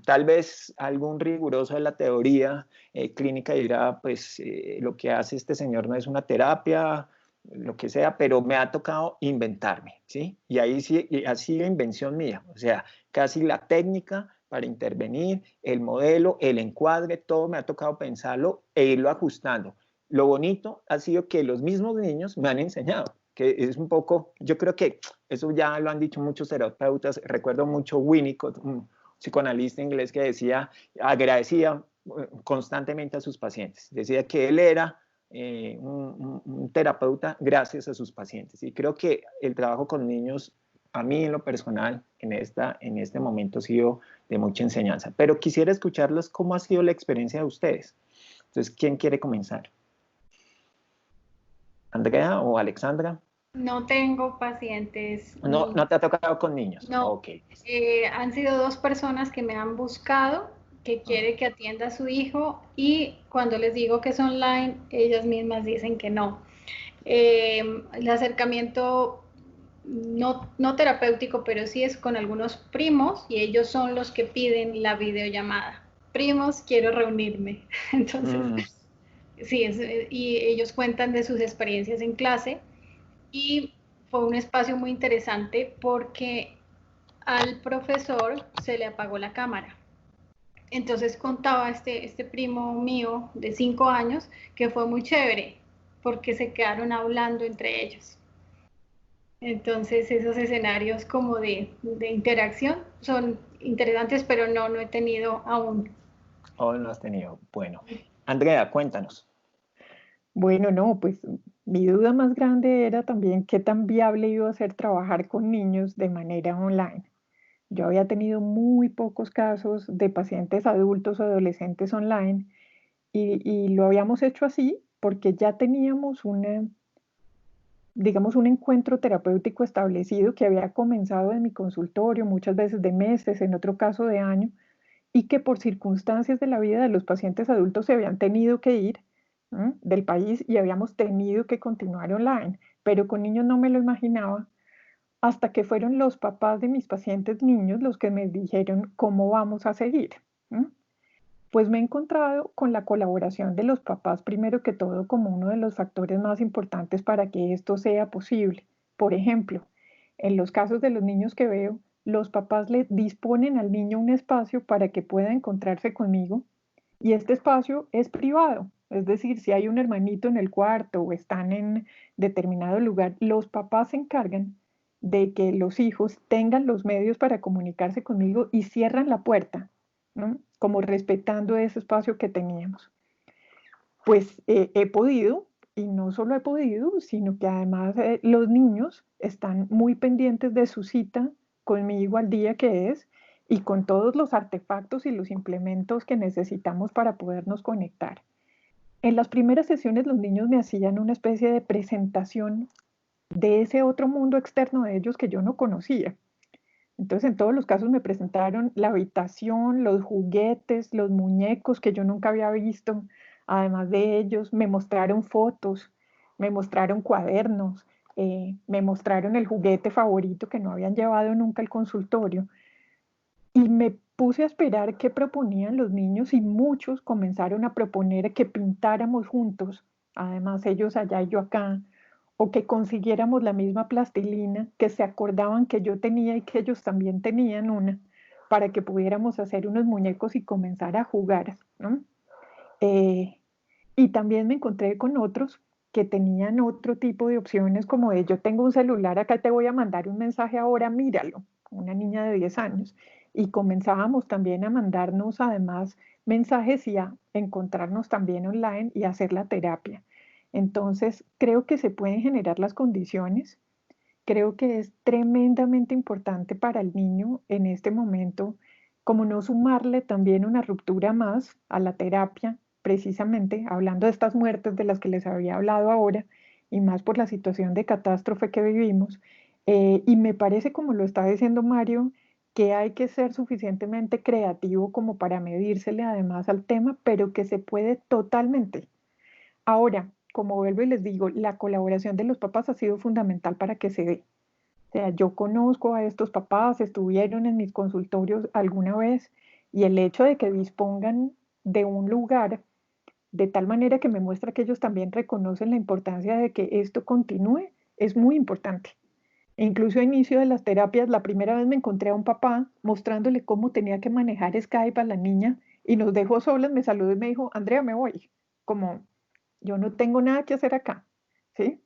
Tal vez algún riguroso de la teoría clínica dirá, pues lo que hace este señor no es una terapia, lo que sea, pero me ha tocado inventarme, ¿sí? Y ahí sí, ha sido invención mía, o sea, casi la técnica para intervenir, el modelo, el encuadre, todo me ha tocado pensarlo e irlo ajustando. Lo bonito ha sido que los mismos niños me han enseñado, que es un poco, yo creo que eso ya lo han dicho muchos terapeutas, recuerdo mucho Winnicott, un psicoanalista inglés que decía, agradecía constantemente a sus pacientes, decía que él era un terapeuta gracias a sus pacientes. Y creo que el trabajo con niños, a mí en lo personal, en este momento ha sido de mucha enseñanza. Pero quisiera escucharlos cómo ha sido la experiencia de ustedes. Entonces, ¿quién quiere comenzar? ¿Andrea o Alexandra? No tengo pacientes. No te ha tocado con niños. No, Ok. han sido 2 personas que me han buscado, que quiere que atienda a su hijo, y cuando les digo que es online, ellas mismas dicen que no. El acercamiento no terapéutico, pero sí es con algunos primos, y ellos son los que piden la videollamada. Primos, quiero reunirme. Entonces, sí, y ellos cuentan de sus experiencias en clase, y fue un espacio muy interesante porque al profesor se le apagó la cámara. Entonces contaba este primo mío de 5 años que fue muy chévere porque se quedaron hablando entre ellos. Entonces esos escenarios como de interacción son interesantes, pero no he tenido aún. Oh, no has tenido. Bueno. Andrea, cuéntanos. Bueno, no, pues mi duda más grande era también qué tan viable iba a ser trabajar con niños de manera online. Yo había tenido muy pocos casos de pacientes adultos o adolescentes online y lo habíamos hecho así porque ya teníamos digamos, un encuentro terapéutico establecido que había comenzado en mi consultorio, muchas veces de meses, en otro caso de años, y que por circunstancias de la vida de los pacientes adultos se habían tenido que ir del país y habíamos tenido que continuar online, pero con niños no me lo imaginaba hasta que fueron los papás de mis pacientes niños los que me dijeron cómo vamos a seguir. Pues me he encontrado con la colaboración de los papás primero que todo como uno de los factores más importantes para que esto sea posible. Por ejemplo, en los casos de los niños que veo, los papás le disponen al niño un espacio para que pueda encontrarse conmigo y este espacio es privado. Es decir, si hay un hermanito en el cuarto o están en determinado lugar, los papás se encargan de que los hijos tengan los medios para comunicarse conmigo y cierran la puerta, ¿no? Como respetando ese espacio que teníamos. pues he podido, y no solo he podido, sino que además los niños están muy pendientes de su cita conmigo al día que es y con todos los artefactos y los implementos que necesitamos para podernos conectar. En las primeras sesiones los niños me hacían una especie de presentación de ese otro mundo externo de ellos que yo no conocía. Entonces, en todos los casos me presentaron la habitación, los juguetes, los muñecos que yo nunca había visto. Además de ellos, me mostraron fotos, me mostraron cuadernos, me mostraron el juguete favorito que no habían llevado nunca al consultorio. Y me puse a esperar qué proponían los niños y muchos comenzaron a proponer que pintáramos juntos, además ellos allá y yo acá, o que consiguiéramos la misma plastilina, que se acordaban que yo tenía y que ellos también tenían una, para que pudiéramos hacer unos muñecos y comenzar a jugar, ¿no? Eh, y también me encontré con otros que tenían otro tipo de opciones, como de yo tengo un celular, acá te voy a mandar un mensaje ahora, míralo, una niña de 10 años. Y comenzábamos también a mandarnos además mensajes y a encontrarnos también online y hacer la terapia. Entonces, creo que se pueden generar las condiciones. Creo que es tremendamente importante para el niño en este momento, como no sumarle también una ruptura más a la terapia, precisamente hablando de estas muertes de las que les había hablado ahora, y más por la situación de catástrofe que vivimos. Y me parece, como lo está diciendo Mario, que hay que ser suficientemente creativo como para medírsele además al tema, pero que se puede totalmente. Ahora, como vuelvo y les digo, la colaboración de los papás ha sido fundamental para que se dé. O sea, yo conozco a estos papás, estuvieron en mis consultorios alguna vez y el hecho de que dispongan de un lugar de tal manera que me muestra que ellos también reconocen la importancia de que esto continúe es muy importante. E incluso a inicio de las terapias, la primera vez me encontré a un papá mostrándole cómo tenía que manejar Skype a la niña y nos dejó solas, me saludó y me dijo, Andrea, me voy. Como yo no tengo nada que hacer acá, ¿sí?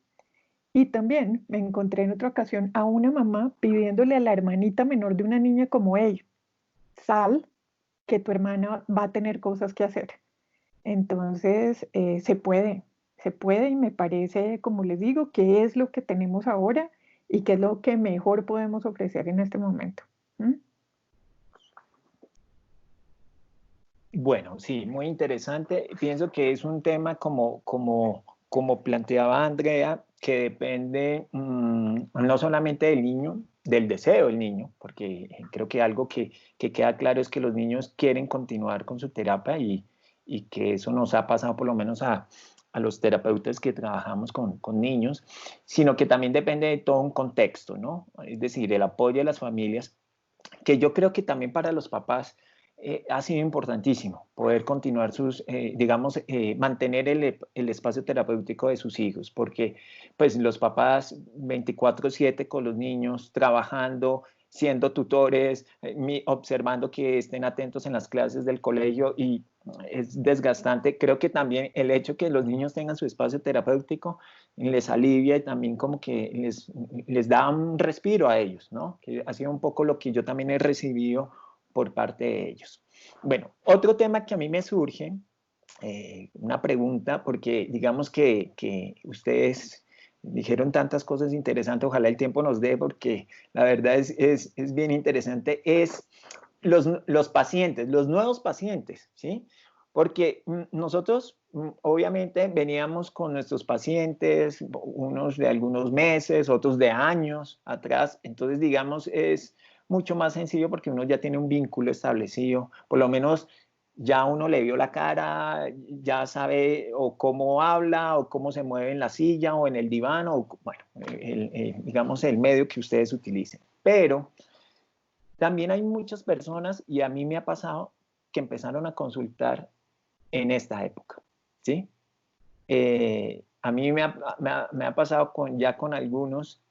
Y también me encontré en otra ocasión a una mamá pidiéndole a la hermanita menor de una niña como ella, sal, que tu hermana va a tener cosas que hacer. Entonces, se puede y me parece, como les digo, que es lo que tenemos ahora y que es lo que mejor podemos ofrecer en este momento. ¿Mm? Bueno, sí, muy interesante. Pienso que es un tema como planteaba Andrea, que depende no solamente del niño, del deseo del niño, porque creo que algo que queda claro es que los niños quieren continuar con su terapia y que eso nos ha pasado por lo menos a los terapeutas que trabajamos con niños, sino que también depende de todo un contexto, ¿no? Es decir, el apoyo de las familias, que yo creo que también para los papás ha sido importantísimo poder continuar digamos, mantener el espacio terapéutico de sus hijos, porque pues los papás 24/7 con los niños, trabajando, siendo tutores, observando que estén atentos en las clases del colegio y es desgastante. Creo que también el hecho que los niños tengan su espacio terapéutico les alivia y también como que les da un respiro a ellos, ¿no? Que ha sido un poco lo que yo también he recibido por parte de ellos. Bueno, otro tema que a mí me surge, una pregunta, porque digamos que ustedes dijeron tantas cosas interesantes, ojalá el tiempo nos dé, porque la verdad es bien interesante, es los pacientes, los nuevos pacientes, ¿sí? Porque nosotros obviamente veníamos con nuestros pacientes, unos de algunos meses, otros de años atrás, entonces digamos es mucho más sencillo porque uno ya tiene un vínculo establecido, por lo menos ya uno le vio la cara, ya sabe o cómo habla o cómo se mueve en la silla o en el diván o bueno, digamos el medio que ustedes utilicen. Pero también hay muchas personas, y a mí me ha pasado, que empezaron a consultar en esta época, ¿sí? A mí me ha pasado ya con algunos,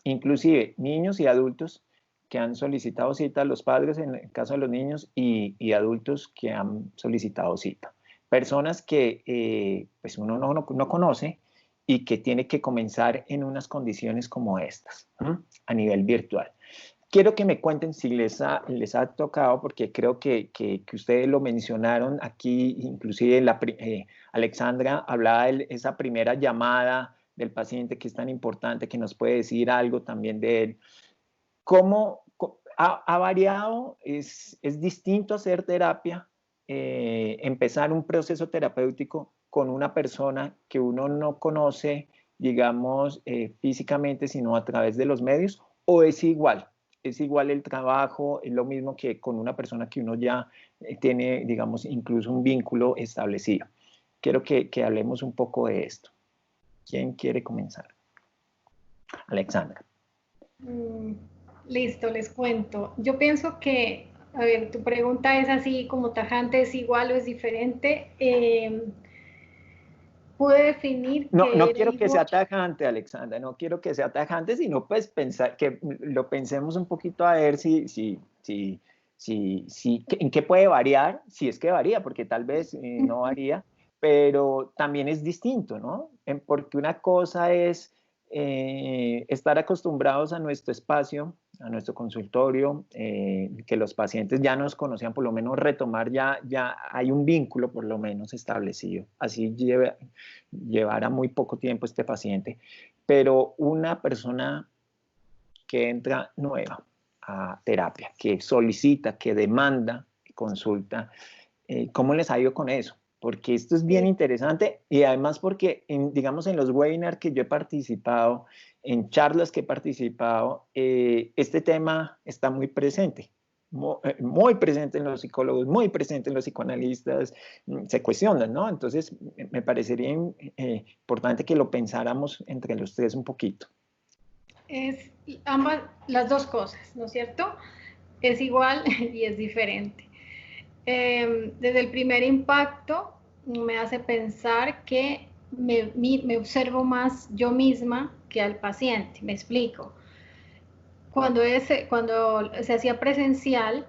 inclusive niños y adultos que han solicitado cita, los padres en el caso de los niños y adultos que han solicitado cita. Personas que pues uno no conoce y que tiene que comenzar en unas condiciones como estas, ¿sí? A nivel virtual. quiero que me cuenten si les ha tocado, porque creo que ustedes lo mencionaron aquí, inclusive Alexandra hablaba de esa primera llamada del paciente que es tan importante, que nos puede decir algo también de él. ¿Cómo ha variado? ¿Es distinto hacer terapia, empezar un proceso terapéutico con una persona que uno no conoce, digamos, físicamente, sino a través de los medios? ¿O es igual? ¿Es igual el trabajo? ¿Es lo mismo que con una persona que uno ya tiene, digamos, incluso un vínculo establecido? Quiero que hablemos un poco de esto. ¿Quién quiere comenzar? Alexandra. Listo, les cuento. Yo pienso que, a ver, tu pregunta es así como tajante, ¿es igual o es diferente? Pude definir No, que no era quiero que sea igual. tajante, Alexandra, no quiero que sea tajante, sino pues pensar, que lo pensemos un poquito a ver en qué puede variar, si es que varía, porque tal vez no varía, pero también es distinto, ¿no? Porque una cosa es estar acostumbrados a nuestro espacio, a nuestro consultorio, que los pacientes ya nos conocían, por lo menos retomar, ya hay un vínculo por lo menos establecido, así llevará muy poco tiempo este paciente, pero una persona que entra nueva a terapia, que solicita, que demanda, que consulta, ¿cómo les ha ido con eso? Porque esto es bien interesante y además porque, digamos, en los webinars que yo he participado, en charlas que he participado, este tema está muy presente. Muy presente en los psicólogos, muy presente en los psicoanalistas, se cuestionan, ¿no? Entonces, me parecería importante que lo pensáramos entre los tres un poquito. Es ambas, las dos cosas, ¿no es cierto? Es igual y es diferente. Desde el primer impacto me hace pensar que me observo más yo misma que al paciente, me explico. Cuando se hacía presencial,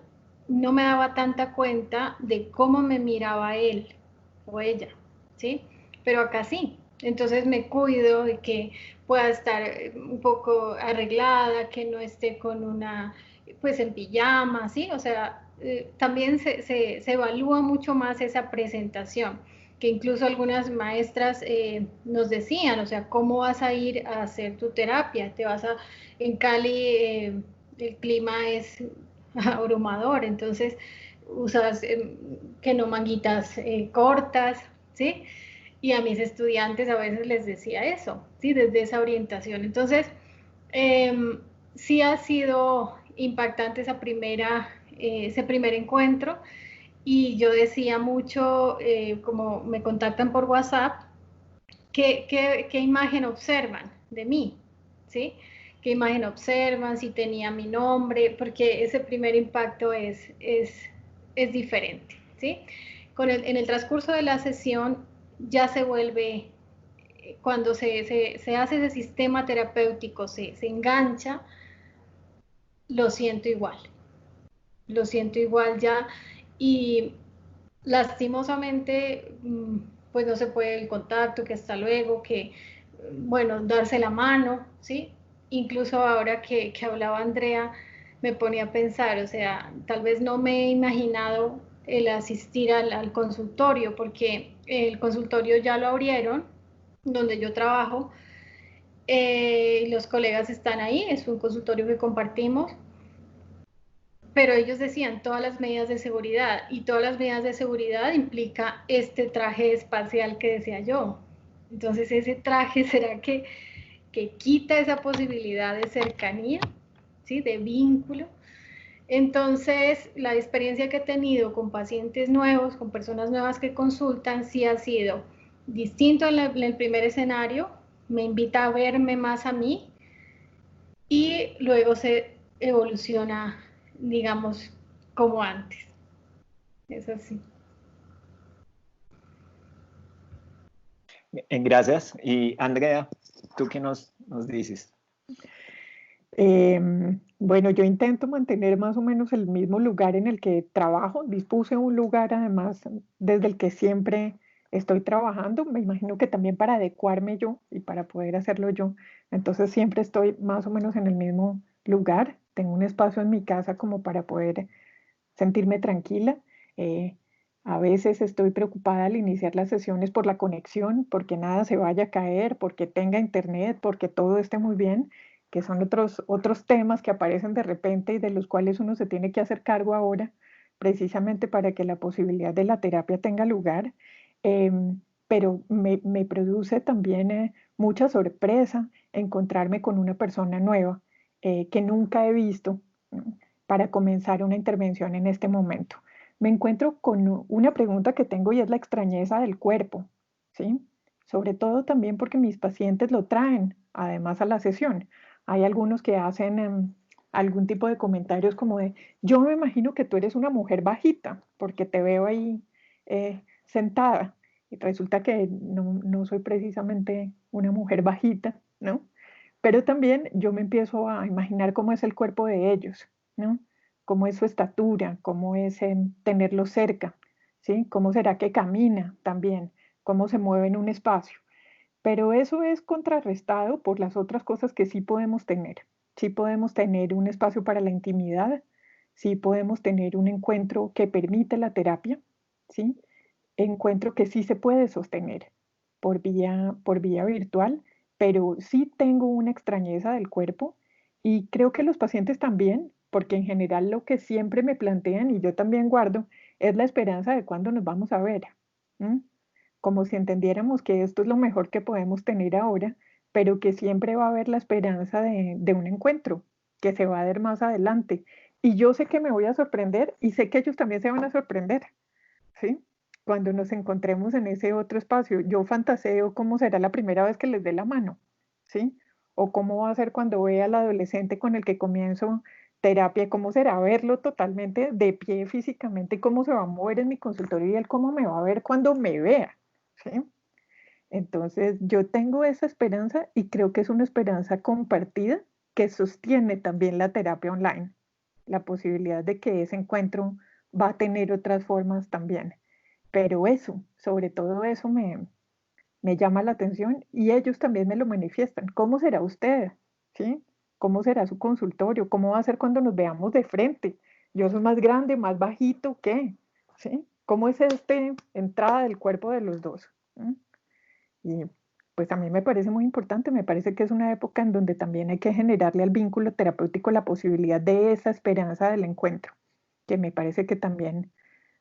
no me daba tanta cuenta de cómo me miraba él o ella, ¿sí? Pero acá sí. Entonces me cuido de que pueda estar un poco arreglada, que no esté con una, pues en pijama, ¿sí? O sea, también se evalúa mucho más esa presentación, que incluso algunas maestras nos decían, o sea, ¿cómo vas a ir a hacer tu terapia? ¿Te vas a en Cali el clima es abrumador, entonces usas que no manguitas cortas, ¿sí? Y a mis estudiantes a veces les decía eso, ¿sí? Desde esa orientación. Entonces, sí ha sido impactante ese primer encuentro y yo decía mucho, como me contactan por WhatsApp, ¿qué imagen observan de mí? ¿Sí? ¿Qué imagen observan? Si tenía mi nombre, porque ese primer impacto es diferente. ¿Sí? En el transcurso de la sesión ya se vuelve, cuando se hace ese sistema terapéutico, se engancha, lo siento igual ya, y lastimosamente, pues no se puede el contacto, que hasta luego, que, bueno, darse la mano, ¿sí? Incluso ahora que hablaba Andrea, me ponía a pensar, o sea, tal vez no me he imaginado el asistir al consultorio, porque el consultorio ya lo abrieron, donde yo trabajo, los colegas están ahí, es un consultorio que compartimos, pero ellos decían todas las medidas de seguridad, y todas las medidas de seguridad implica este traje espacial que decía yo. Entonces, ese traje, ¿será que quita esa posibilidad de cercanía, ¿sí? De vínculo? Entonces, la experiencia que he tenido con pacientes nuevos, con personas nuevas que consultan, sí ha sido distinto en el primer escenario, me invita a verme más a mí, y luego se evoluciona, digamos, como antes. Es así. Gracias. Y Andrea, ¿tú qué nos dices? Bueno, yo intento mantener más o menos el mismo lugar en el que trabajo. Dispuse un lugar además desde el que siempre estoy trabajando. Me imagino que también para adecuarme yo y para poder hacerlo yo. Entonces siempre estoy más o menos en el mismo lugar, tengo un espacio en mi casa como para poder sentirme tranquila. A veces estoy preocupada al iniciar las sesiones por la conexión, porque nada se vaya a caer, porque tenga internet, porque todo esté muy bien, que son otros temas que aparecen de repente y de los cuales uno se tiene que hacer cargo ahora, precisamente para que la posibilidad de la terapia tenga lugar. Pero me produce también mucha sorpresa encontrarme con una persona nueva que nunca he visto, ¿no? Para comenzar una intervención en este momento. Me encuentro con una pregunta que tengo y es la extrañeza del cuerpo, ¿sí? Sobre todo también porque mis pacientes lo traen, además, a la sesión. Hay algunos que hacen algún tipo de comentarios como de, yo me imagino que tú eres una mujer bajita, porque te veo ahí sentada. Y resulta que no soy precisamente una mujer bajita, ¿no? Pero también yo me empiezo a imaginar cómo es el cuerpo de ellos, ¿no? Cómo es su estatura, cómo es tenerlo cerca, ¿sí? Cómo será que camina también, cómo se mueve en un espacio. Pero eso es contrarrestado por las otras cosas que sí podemos tener. Sí podemos tener un espacio para la intimidad, sí podemos tener un encuentro que permite la terapia, ¿sí? Encuentro que sí se puede sostener por vía virtual, pero sí tengo una extrañeza del cuerpo y creo que los pacientes también, porque en general lo que siempre me plantean y yo también guardo es la esperanza de cuándo nos vamos a ver. ¿M? Como si entendiéramos que esto es lo mejor que podemos tener ahora, pero que siempre va a haber la esperanza de un encuentro que se va a dar más adelante. Y yo sé que me voy a sorprender y sé que ellos también se van a sorprender, ¿sí? Cuando nos encontremos en ese otro espacio, yo fantaseo cómo será la primera vez que les dé la mano, ¿sí? O cómo va a ser cuando vea al adolescente con el que comienzo terapia, cómo será verlo totalmente de pie físicamente, cómo se va a mover en mi consultorio y él cómo me va a ver cuando me vea, ¿sí? Entonces, yo tengo esa esperanza y creo que es una esperanza compartida que sostiene también la terapia online, la posibilidad de que ese encuentro va a tener otras formas también. Pero eso, sobre todo eso me llama la atención y ellos también me lo manifiestan. ¿Cómo será usted? ¿Sí? ¿Cómo será su consultorio? ¿Cómo va a ser cuando nos veamos de frente? Yo soy más grande, más bajito, ¿qué? ¿Sí? ¿Cómo es entrada del cuerpo de los dos? ¿Mm? Y pues a mí me parece muy importante, me parece que es una época en donde también hay que generarle al vínculo terapéutico la posibilidad de esa esperanza del encuentro, que me parece que también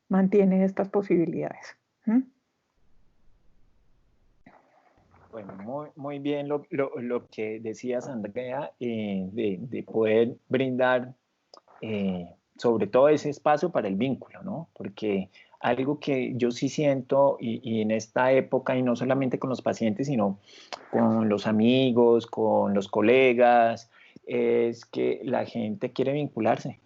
mantiene estas posibilidades. ¿Mm? Bueno, muy bien lo que decías, Andrea, de poder brindar sobre todo ese espacio para el vínculo, ¿no? Porque algo que yo sí siento y en esta época, y no solamente con los pacientes, sino con los amigos, con los colegas, es que la gente quiere vincularse,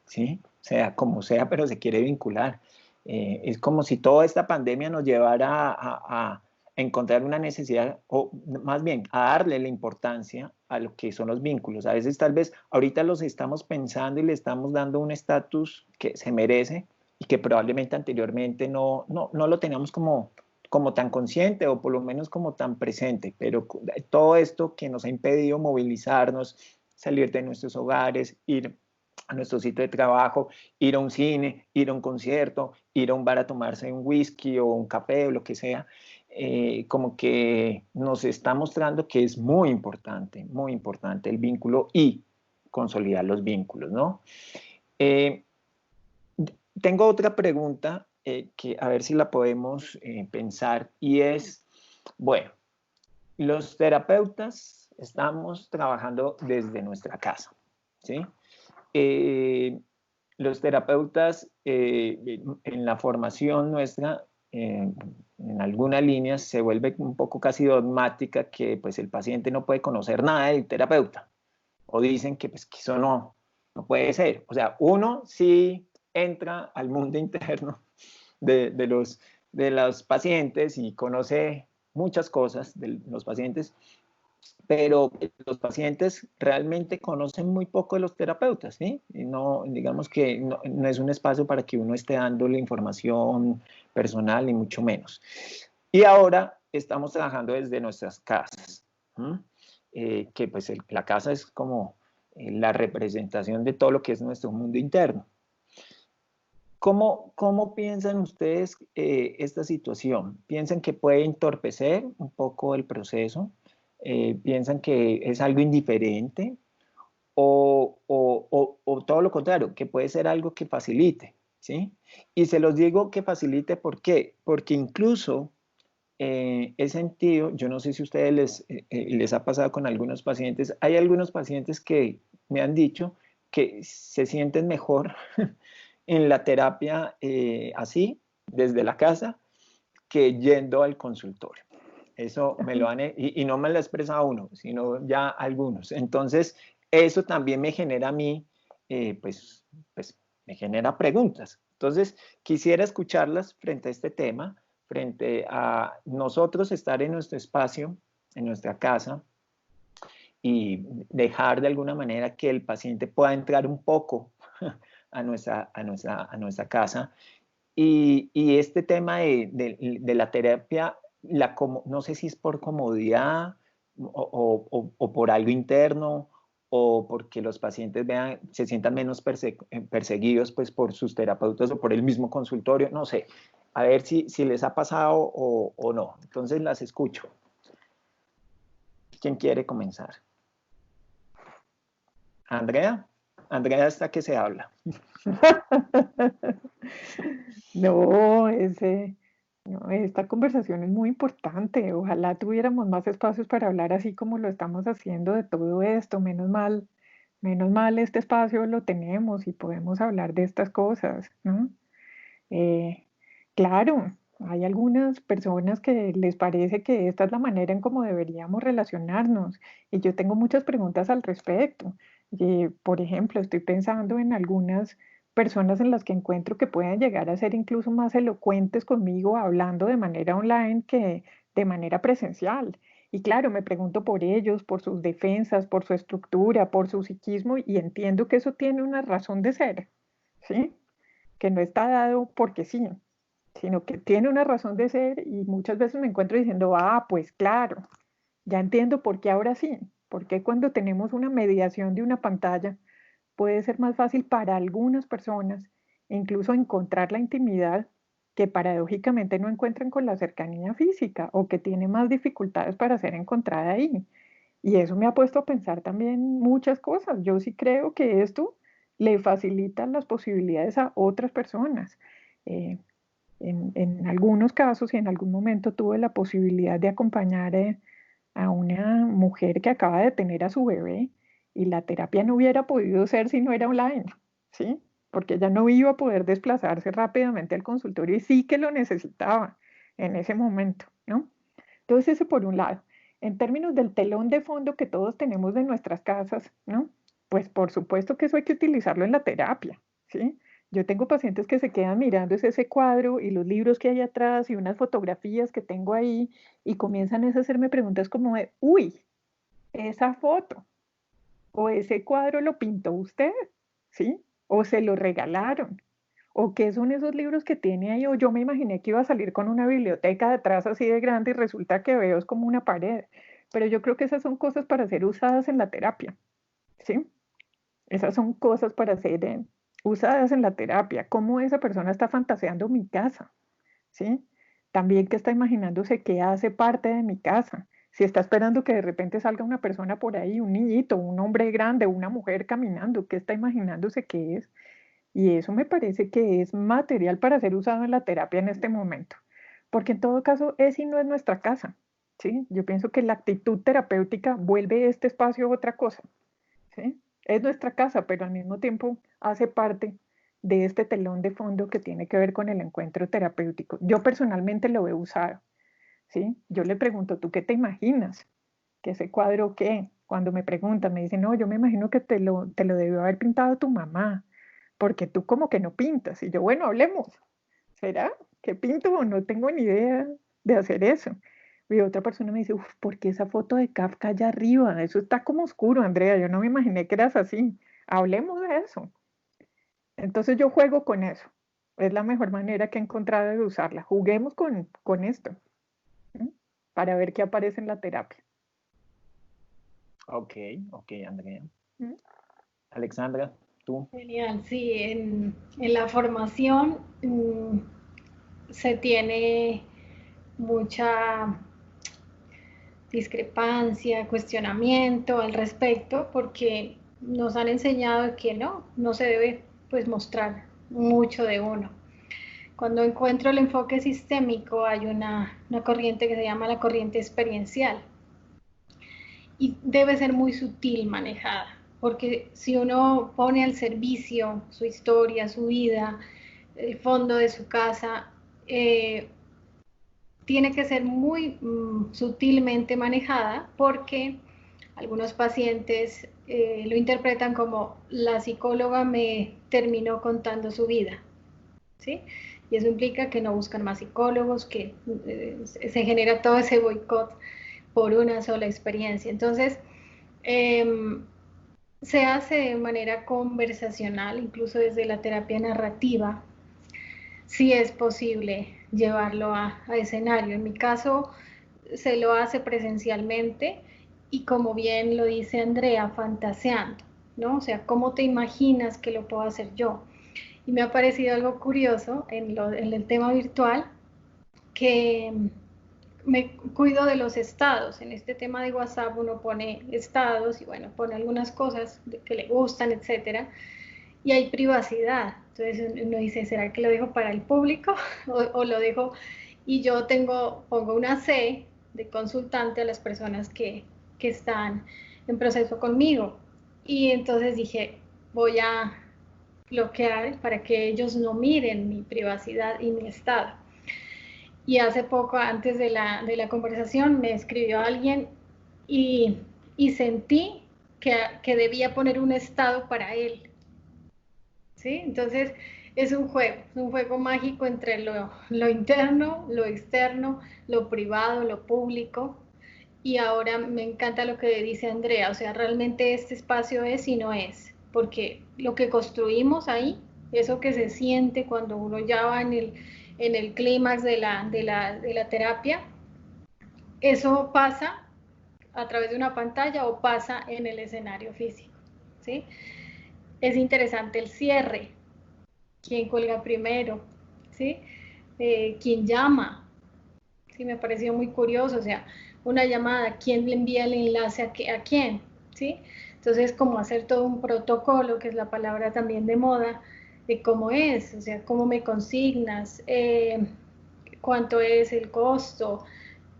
¿sí? Sea como sea, pero se quiere vincular. Es como si toda esta pandemia nos llevara a encontrar una necesidad, o más bien a darle la importancia a lo que son los vínculos. A veces tal vez ahorita los estamos pensando y le estamos dando un estatus que se merece y que probablemente anteriormente no lo teníamos como tan consciente o por lo menos como tan presente, pero todo esto que nos ha impedido movilizarnos, salir de nuestros hogares, ir a nuestro sitio de trabajo, ir a un cine, ir a un concierto, ir a un bar a tomarse un whisky o un café o lo que sea, como que nos está mostrando que es muy importante el vínculo y consolidar los vínculos, ¿no? Eh, Tengo otra pregunta que a ver si la podemos pensar y es, bueno, los terapeutas estamos trabajando desde nuestra casa, ¿sí? Eh, los terapeutas en la formación nuestra, en algunas líneas se vuelve un poco casi dogmática que pues el paciente no puede conocer nada del terapeuta o dicen que pues que eso no puede ser. O sea, uno sí entra al mundo interno de los pacientes y conoce muchas cosas de los pacientes, pero los pacientes realmente conocen muy poco de los terapeutas, ¿sí? Y no, digamos que no es un espacio para que uno esté dándole información personal, ni mucho menos. Y ahora estamos trabajando desde nuestras casas, que pues la casa es como la representación de todo lo que es nuestro mundo interno. ¿Cómo piensan ustedes esta situación? ¿Piensan que puede entorpecer un poco el proceso? ¿Piensan que es algo indiferente? O todo lo contrario, que puede ser algo que facilite, ¿sí? Y se los digo que facilite, ¿por qué? Porque incluso he sentido, yo no sé si a ustedes les ha pasado con algunos pacientes, hay algunos pacientes que me han dicho que se sienten mejor en la terapia así, desde la casa, que yendo al consultorio. Eso me lo han, y no me lo ha expresado uno, sino ya algunos. Entonces, eso también me genera a mí, pues me genera preguntas. Entonces, quisiera escucharlas frente a este tema, frente a nosotros estar en nuestro espacio, en nuestra casa, y dejar de alguna manera que el paciente pueda entrar un poco a nuestra casa. Y este tema de la terapia, no sé si es por comodidad o por algo interno o porque los pacientes se sientan menos perseguidos pues, por sus terapeutas o por el mismo consultorio, no sé. A ver si les ha pasado o no. Entonces las escucho. ¿Quién quiere comenzar? ¿Andrea? Andrea hasta que se habla. No, no, esta conversación es muy importante. Ojalá tuviéramos más espacios para hablar así como lo estamos haciendo de todo esto. Menos mal este espacio lo tenemos y podemos hablar de estas cosas, ¿no? Eh, claro, hay algunas personas que les parece que esta es la manera en cómo deberíamos relacionarnos y yo tengo muchas preguntas al respecto. Por ejemplo, estoy pensando en algunas personas en las que encuentro que pueden llegar a ser incluso más elocuentes conmigo hablando de manera online que de manera presencial. Y claro, me pregunto por ellos, por sus defensas, por su estructura, por su psiquismo y entiendo que eso tiene una razón de ser, ¿sí? Que no está dado porque sí, sino que tiene una razón de ser y muchas veces me encuentro diciendo, ah, pues claro, ya entiendo por qué ahora sí, porque cuando tenemos una mediación de una pantalla puede ser más fácil para algunas personas incluso encontrar la intimidad que paradójicamente no encuentran con la cercanía física o que tiene más dificultades para ser encontrada ahí. Y eso me ha puesto a pensar también muchas cosas. Yo sí creo que esto le facilita las posibilidades a otras personas. Eh, en algunos casos y en algún momento tuve la posibilidad de acompañar a una mujer que acaba de tener a su bebé y la terapia no hubiera podido ser si no era online, ¿sí? Porque ella no iba a poder desplazarse rápidamente al consultorio y sí que lo necesitaba en ese momento, ¿no? Entonces, eso por un lado. En términos del telón de fondo que todos tenemos de nuestras casas, ¿no? Pues por supuesto que eso hay que utilizarlo en la terapia, ¿sí? Yo tengo pacientes que se quedan mirando ese cuadro y los libros que hay atrás y unas fotografías que tengo ahí y comienzan a hacerme preguntas como de, uy, esa foto o ese cuadro lo pintó usted, ¿sí? O se lo regalaron. ¿O qué son esos libros que tiene ahí? O yo me imaginé que iba a salir con una biblioteca detrás así de grande y resulta que veo es como una pared. Pero yo creo que esas son cosas para ser usadas en la terapia, ¿sí? Esas son cosas para ser usadas en la terapia. ¿Cómo esa persona está fantaseando mi casa? ¿Sí? También que está imaginándose que hace parte de mi casa. Si está esperando que de repente salga una persona por ahí, un niñito, un hombre grande, una mujer caminando, ¿qué está imaginándose que es? Y eso me parece que es material para ser usado en la terapia en este momento, porque en todo caso es y no es nuestra casa, ¿sí? Yo pienso que la actitud terapéutica vuelve este espacio otra cosa, ¿sí? Es nuestra casa, pero al mismo tiempo hace parte de este telón de fondo que tiene que ver con el encuentro terapéutico. Yo personalmente lo he usado, ¿sí? Yo le pregunto, ¿tú qué te imaginas? ¿Que ese cuadro qué? Cuando me preguntan, me dicen, no, yo me imagino que te lo debió haber pintado tu mamá, porque tú como que no pintas. Y yo, bueno, hablemos. ¿Será que pinto o no tengo ni idea de hacer eso? Y otra persona me dice, uff, ¿por qué esa foto de Kafka allá arriba? Eso está como oscuro, Andrea. Yo no me imaginé que eras así. Hablemos de eso. Entonces yo juego con eso. Es la mejor manera que he encontrado de usarla. Juguemos con esto, ¿sí? Para ver qué aparece en la terapia. Ok, ok, Andrea. ¿Sí? Alexandra, tú. Genial, sí, en la formación se tiene mucha discrepancia, cuestionamiento al respecto, porque nos han enseñado que no se debe pues mostrar mucho de uno. Cuando encuentro el enfoque sistémico hay una corriente que se llama la corriente experiencial y debe ser muy sutil manejada, porque si uno pone al servicio su historia, su vida, el fondo de su casa, tiene que ser muy sutilmente manejada porque algunos pacientes lo interpretan como la psicóloga me terminó contando su vida, ¿sí? Y eso implica que no buscan más psicólogos, que se genera todo ese boicot por una sola experiencia. Entonces, se hace de manera conversacional, incluso desde la terapia narrativa, si es posible llevarlo a escenario. En mi caso, se lo hace presencialmente y como bien lo dice Andrea, fantaseando, ¿no? O sea, ¿cómo te imaginas que lo puedo hacer yo? Y me ha parecido algo curioso en el tema virtual, que me cuido de los estados. En este tema de WhatsApp uno pone estados y bueno, pone algunas cosas que le gustan, etcétera, y hay privacidad. Entonces uno dice, ¿será que lo dejo para el público o lo dejo? Y yo pongo una C de consultante a las personas que están en proceso conmigo. Y entonces dije, voy a bloquear para que ellos no miren mi privacidad y mi estado. Y hace poco, antes de la conversación, me escribió alguien y, y sentí que debía poner un estado para él. ¿Sí? Entonces es un juego mágico entre lo interno, lo externo, lo privado, lo público. Y ahora me encanta lo que dice Andrea, o sea, realmente este espacio es y no es, porque lo que construimos ahí, eso que se siente cuando uno ya va en el clímax de la terapia, eso pasa a través de una pantalla o pasa en el escenario físico, ¿sí? Es interesante el cierre, quién cuelga primero, ¿sí? Quién llama, ¿sí? Me pareció muy curioso, o sea, una llamada, quién le envía el enlace a quién, ¿sí? Entonces, como hacer todo un protocolo, que es la palabra también de moda, de cómo es, o sea, cómo me consignas, cuánto es el costo,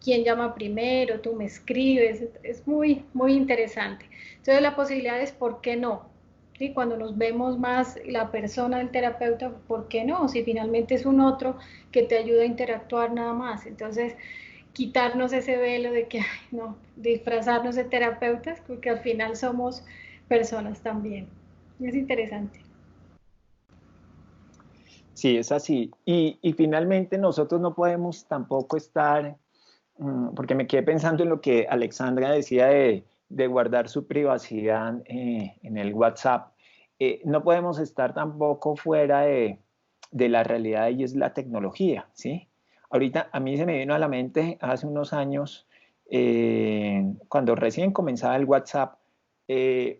quién llama primero, tú me escribes, es muy, muy interesante. Entonces la posibilidad es, ¿por qué no? ¿Sí? Cuando nos vemos más la persona del terapeuta, ¿por qué no? Si finalmente es un otro que te ayuda a interactuar nada más. Entonces, quitarnos ese velo de que, ay, no, disfrazarnos de terapeutas, porque al final somos personas también. Es interesante. Sí, es así. Y finalmente nosotros no podemos tampoco estar, porque me quedé pensando en lo que Alexandra decía de guardar su privacidad en el WhatsApp. No podemos estar tampoco fuera de la realidad y es la tecnología, ¿sí? Ahorita a mí se me vino a la mente hace unos años, cuando recién comenzaba el WhatsApp,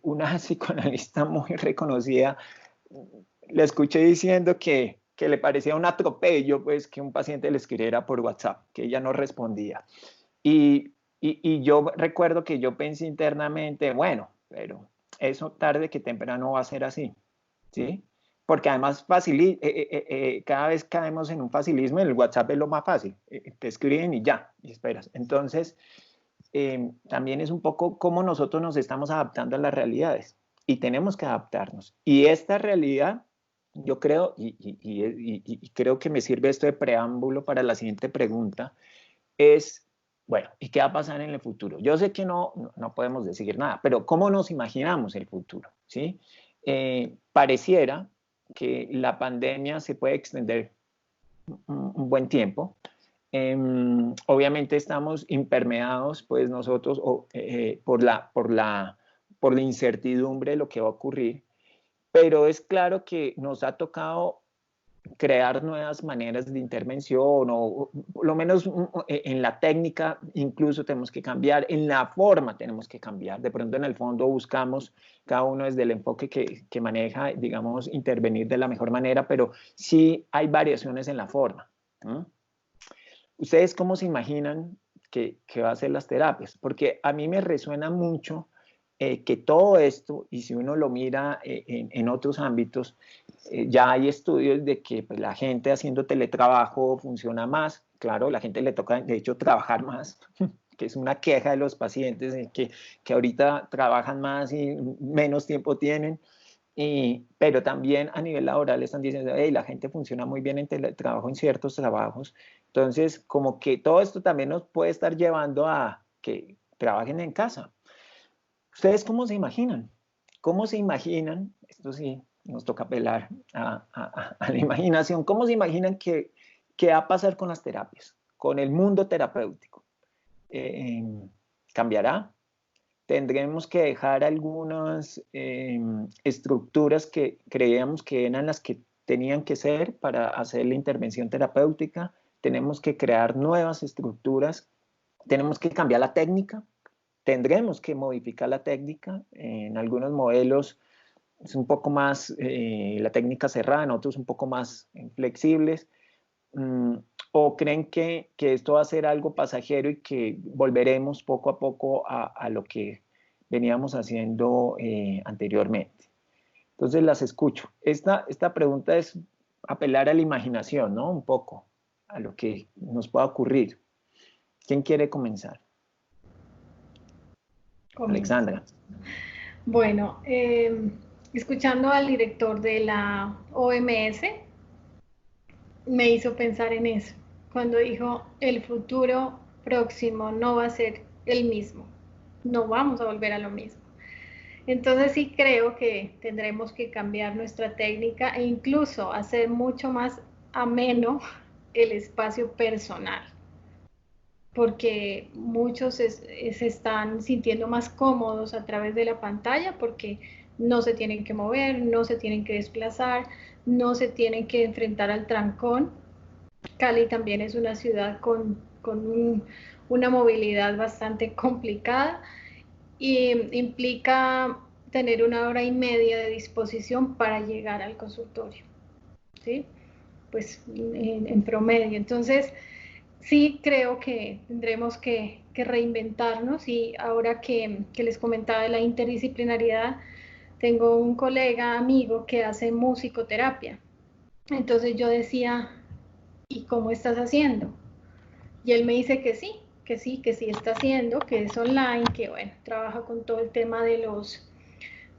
una psicoanalista muy reconocida le escuché diciendo que le parecía un atropello pues que un paciente le escribiera por WhatsApp, que ella no respondía. Y yo recuerdo que yo pensé internamente, bueno, pero eso tarde que temprano va a ser así, ¿sí? Porque además cada vez caemos en un facilismo, el WhatsApp es lo más fácil, te escriben y ya, y esperas. Entonces, también es un poco cómo nosotros nos estamos adaptando a las realidades y tenemos que adaptarnos. Y esta realidad, yo creo, y creo que me sirve esto de preámbulo para la siguiente pregunta, es, bueno, ¿y qué va a pasar en el futuro? Yo sé que no podemos decir nada, pero ¿cómo nos imaginamos el futuro? ¿Sí? Pareciera que la pandemia se puede extender un buen tiempo. Obviamente estamos impermeados, pues nosotros, por la incertidumbre de lo que va a ocurrir, pero es claro que nos ha tocado crear nuevas maneras de intervención o por lo menos en la técnica incluso tenemos que cambiar, en la forma tenemos que cambiar. De pronto en el fondo buscamos cada uno desde el enfoque que maneja, digamos, intervenir de la mejor manera, pero sí hay variaciones en la forma. ¿Ustedes cómo se imaginan que va a ser las terapias? Porque a mí me resuena mucho que todo esto, y si uno lo mira en otros ámbitos, ya hay estudios de que pues, la gente haciendo teletrabajo funciona más. Claro, la gente le toca, de hecho, trabajar más, que es una queja de los pacientes, que ahorita trabajan más y menos tiempo tienen. Pero también a nivel laboral están diciendo, hey, la gente funciona muy bien en teletrabajo en ciertos trabajos. Entonces, como que todo esto también nos puede estar llevando a que trabajen en casa. ¿Ustedes cómo se imaginan? ¿Cómo se imaginan? Esto sí, nos toca apelar a la imaginación. ¿Cómo se imaginan que va a pasar con las terapias, con el mundo terapéutico? ¿Cambiará? ¿Tendremos que dejar algunas estructuras que creíamos que eran las que tenían que ser para hacer la intervención terapéutica? ¿Tenemos que crear nuevas estructuras? ¿Tenemos que cambiar la técnica? Tendremos que modificar la técnica. En algunos modelos es un poco más la técnica cerrada, en otros un poco más flexibles. ¿O creen que esto va a ser algo pasajero y que volveremos poco a poco a lo que veníamos haciendo anteriormente? Entonces las escucho. Esta pregunta es apelar a la imaginación, ¿no? Un poco a lo que nos pueda ocurrir. ¿Quién quiere comenzar? Alexandra. Bueno, escuchando al director de la OMS, me hizo pensar en eso, cuando dijo, el futuro próximo no va a ser el mismo, no vamos a volver a lo mismo. Entonces sí creo que tendremos que cambiar nuestra técnica e incluso hacer mucho más ameno el espacio personal, porque muchos se están sintiendo más cómodos a través de la pantalla porque no se tienen que mover, no se tienen que desplazar, no se tienen que enfrentar al trancón. Cali también es una ciudad con una movilidad bastante complicada y implica tener 1 hora y media de disposición para llegar al consultorio, ¿sí? Pues en promedio. Entonces, sí creo que tendremos que reinventarnos y ahora que les comentaba de la interdisciplinariedad, tengo un colega, amigo que hace musicoterapia. Entonces yo decía, ¿y cómo estás haciendo? Y él me dice que sí está haciendo, que es online, que bueno, trabaja con todo el tema de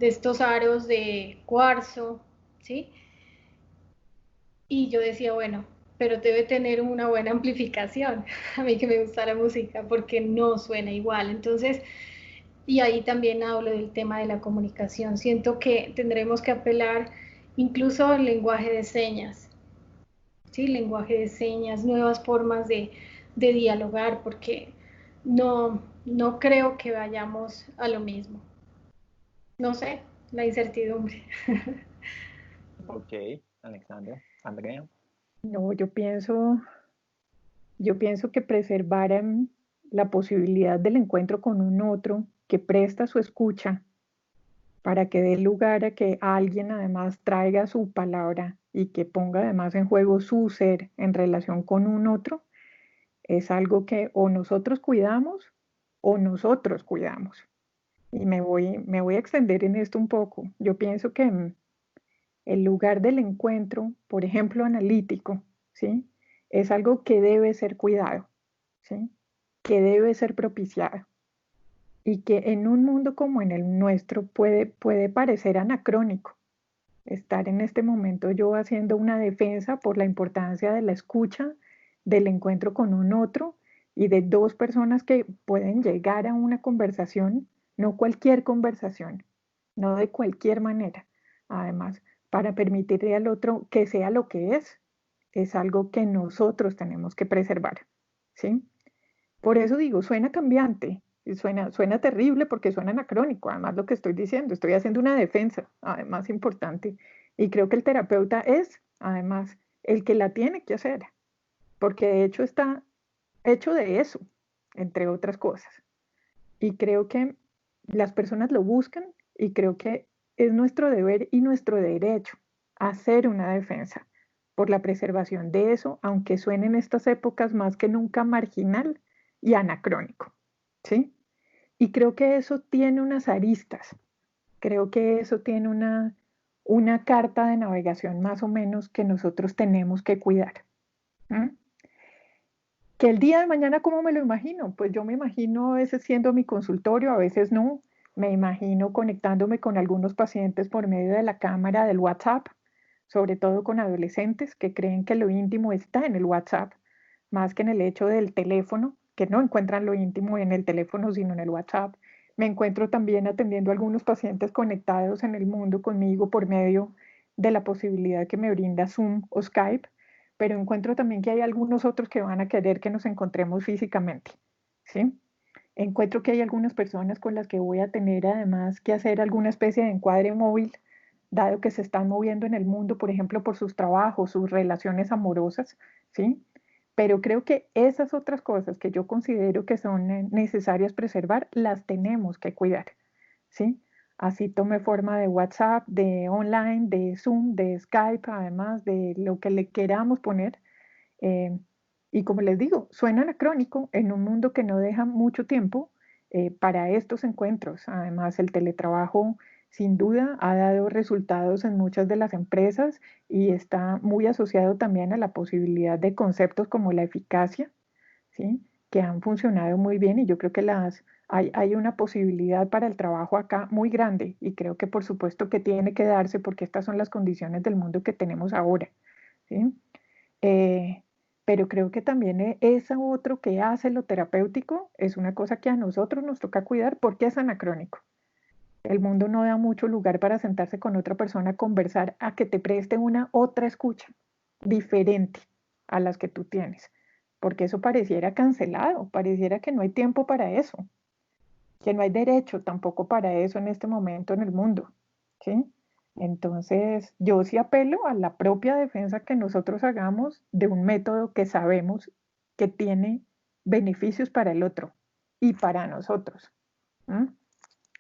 estos aros de cuarzo, ¿sí? Y yo decía, bueno, pero debe tener una buena amplificación, a mí que me gusta la música, porque no suena igual. Entonces, y ahí también hablo del tema de la comunicación. Siento que tendremos que apelar incluso al lenguaje de señas, ¿sí? Lenguaje de señas, nuevas formas de dialogar, porque no creo que vayamos a lo mismo. No sé, la incertidumbre. Ok, Alexandra. Andrea. No, yo pienso que preservar la posibilidad del encuentro con un otro que presta su escucha para que dé lugar a que alguien además traiga su palabra y que ponga además en juego su ser en relación con un otro, es algo que o nosotros cuidamos o nosotros cuidamos. Y me voy a extender en esto un poco. Yo pienso que el lugar del encuentro, por ejemplo, analítico, ¿sí? Es algo que debe ser cuidado, ¿sí? Que debe ser propiciado y que en un mundo como en el nuestro puede parecer anacrónico. Estar en este momento yo haciendo una defensa por la importancia de la escucha, del encuentro con un otro y de dos personas que pueden llegar a una conversación, no cualquier conversación, no de cualquier manera. Además, para permitirle al otro que sea lo que es algo que nosotros tenemos que preservar, ¿sí? Por eso digo, suena cambiante, y suena terrible porque suena anacrónico, además lo que estoy diciendo, estoy haciendo una defensa, además importante, y creo que el terapeuta es, además, el que la tiene que hacer, porque de hecho está hecho de eso, entre otras cosas. Y creo que las personas lo buscan y creo que es nuestro deber y nuestro derecho hacer una defensa por la preservación de eso, aunque suene en estas épocas más que nunca marginal y anacrónico, ¿sí? Y creo que eso tiene unas aristas, creo que eso tiene una carta de navegación más o menos que nosotros tenemos que cuidar. ¿Mm? Que el día de mañana, ¿cómo me lo imagino? Pues yo me imagino a veces siendo mi consultorio, a veces no. Me imagino conectándome con algunos pacientes por medio de la cámara del WhatsApp, sobre todo con adolescentes que creen que lo íntimo está en el WhatsApp, más que en el hecho del teléfono, que no encuentran lo íntimo en el teléfono, sino en el WhatsApp. Me encuentro también atendiendo a algunos pacientes conectados en el mundo conmigo por medio de la posibilidad que me brinda Zoom o Skype, pero encuentro también que hay algunos otros que van a querer que nos encontremos físicamente, ¿sí? Encuentro que hay algunas personas con las que voy a tener además que hacer alguna especie de encuadre móvil, dado que se están moviendo en el mundo, por ejemplo, por sus trabajos, sus relaciones amorosas, ¿sí? Pero creo que esas otras cosas que yo considero que son necesarias preservar, las tenemos que cuidar, ¿sí? Así tome forma de WhatsApp, de online, de Zoom, de Skype, además de lo que le queramos poner. eh, y como les digo, suena anacrónico en un mundo que no deja mucho tiempo para estos encuentros. Además, el teletrabajo sin duda ha dado resultados en muchas de las empresas y está muy asociado también a la posibilidad de conceptos como la eficacia, ¿sí? Que han funcionado muy bien y yo creo que hay una posibilidad para el trabajo acá muy grande y creo que por supuesto que tiene que darse porque estas son las condiciones del mundo que tenemos ahora, ¿sí? Eh, pero creo que también esa otro que hace lo terapéutico es una cosa que a nosotros nos toca cuidar porque es anacrónico. El mundo no da mucho lugar para sentarse con otra persona a conversar, a que te preste una otra escucha diferente a las que tú tienes, porque eso pareciera cancelado, pareciera que no hay tiempo para eso, que no hay derecho tampoco para eso en este momento en el mundo, ¿sí? Entonces, yo sí apelo a la propia defensa que nosotros hagamos de un método que sabemos que tiene beneficios para el otro y para nosotros. ¿Mm?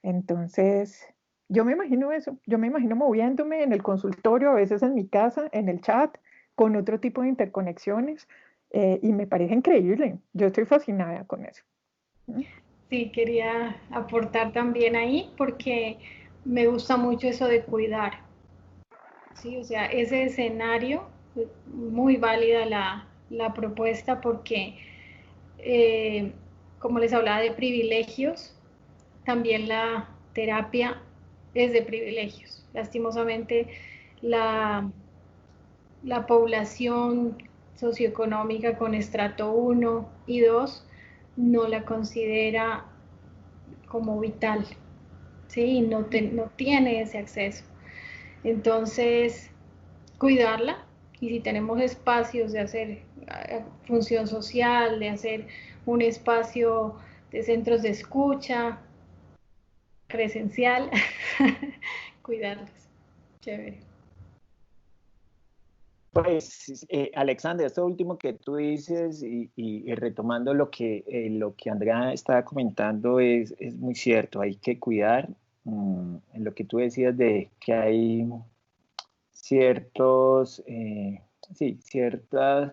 Entonces, yo me imagino eso, yo me imagino moviéndome en el consultorio, a veces en mi casa, en el chat, con otro tipo de interconexiones, y me parece increíble, yo estoy fascinada con eso. ¿Mm? Sí, quería aportar también ahí porque me gusta mucho eso de cuidar, ¿sí? O sea, ese escenario, muy válida la propuesta porque, eh, como les hablaba de privilegios, también la terapia es de privilegios. Lastimosamente, la, la población socioeconómica con estrato 1 y 2 no la considera como vital, ¿sí? No tiene ese acceso. Entonces, cuidarla y si tenemos espacios de hacer función social, de hacer un espacio de centros de escucha presencial, cuidarlos. Chévere. Pues, Alexander, esto último que tú dices y retomando lo que Andrea estaba comentando es muy cierto, hay que cuidar en lo que tú decías de que hay ciertos, sí, ciertas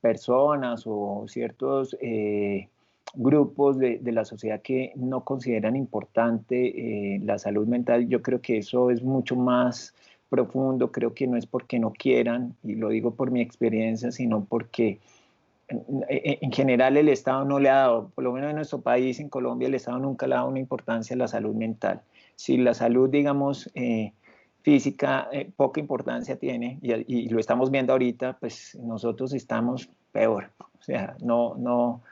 personas o ciertos grupos de la sociedad que no consideran importante la salud mental. Yo creo que eso es mucho más profundo, creo que no es porque no quieran, y lo digo por mi experiencia, sino porque en general el Estado no le ha dado, por lo menos en nuestro país, en Colombia, el Estado nunca le ha dado una importancia a la salud mental. Si la salud, digamos, física, poca importancia tiene, y lo estamos viendo ahorita, pues nosotros estamos peor. O sea, no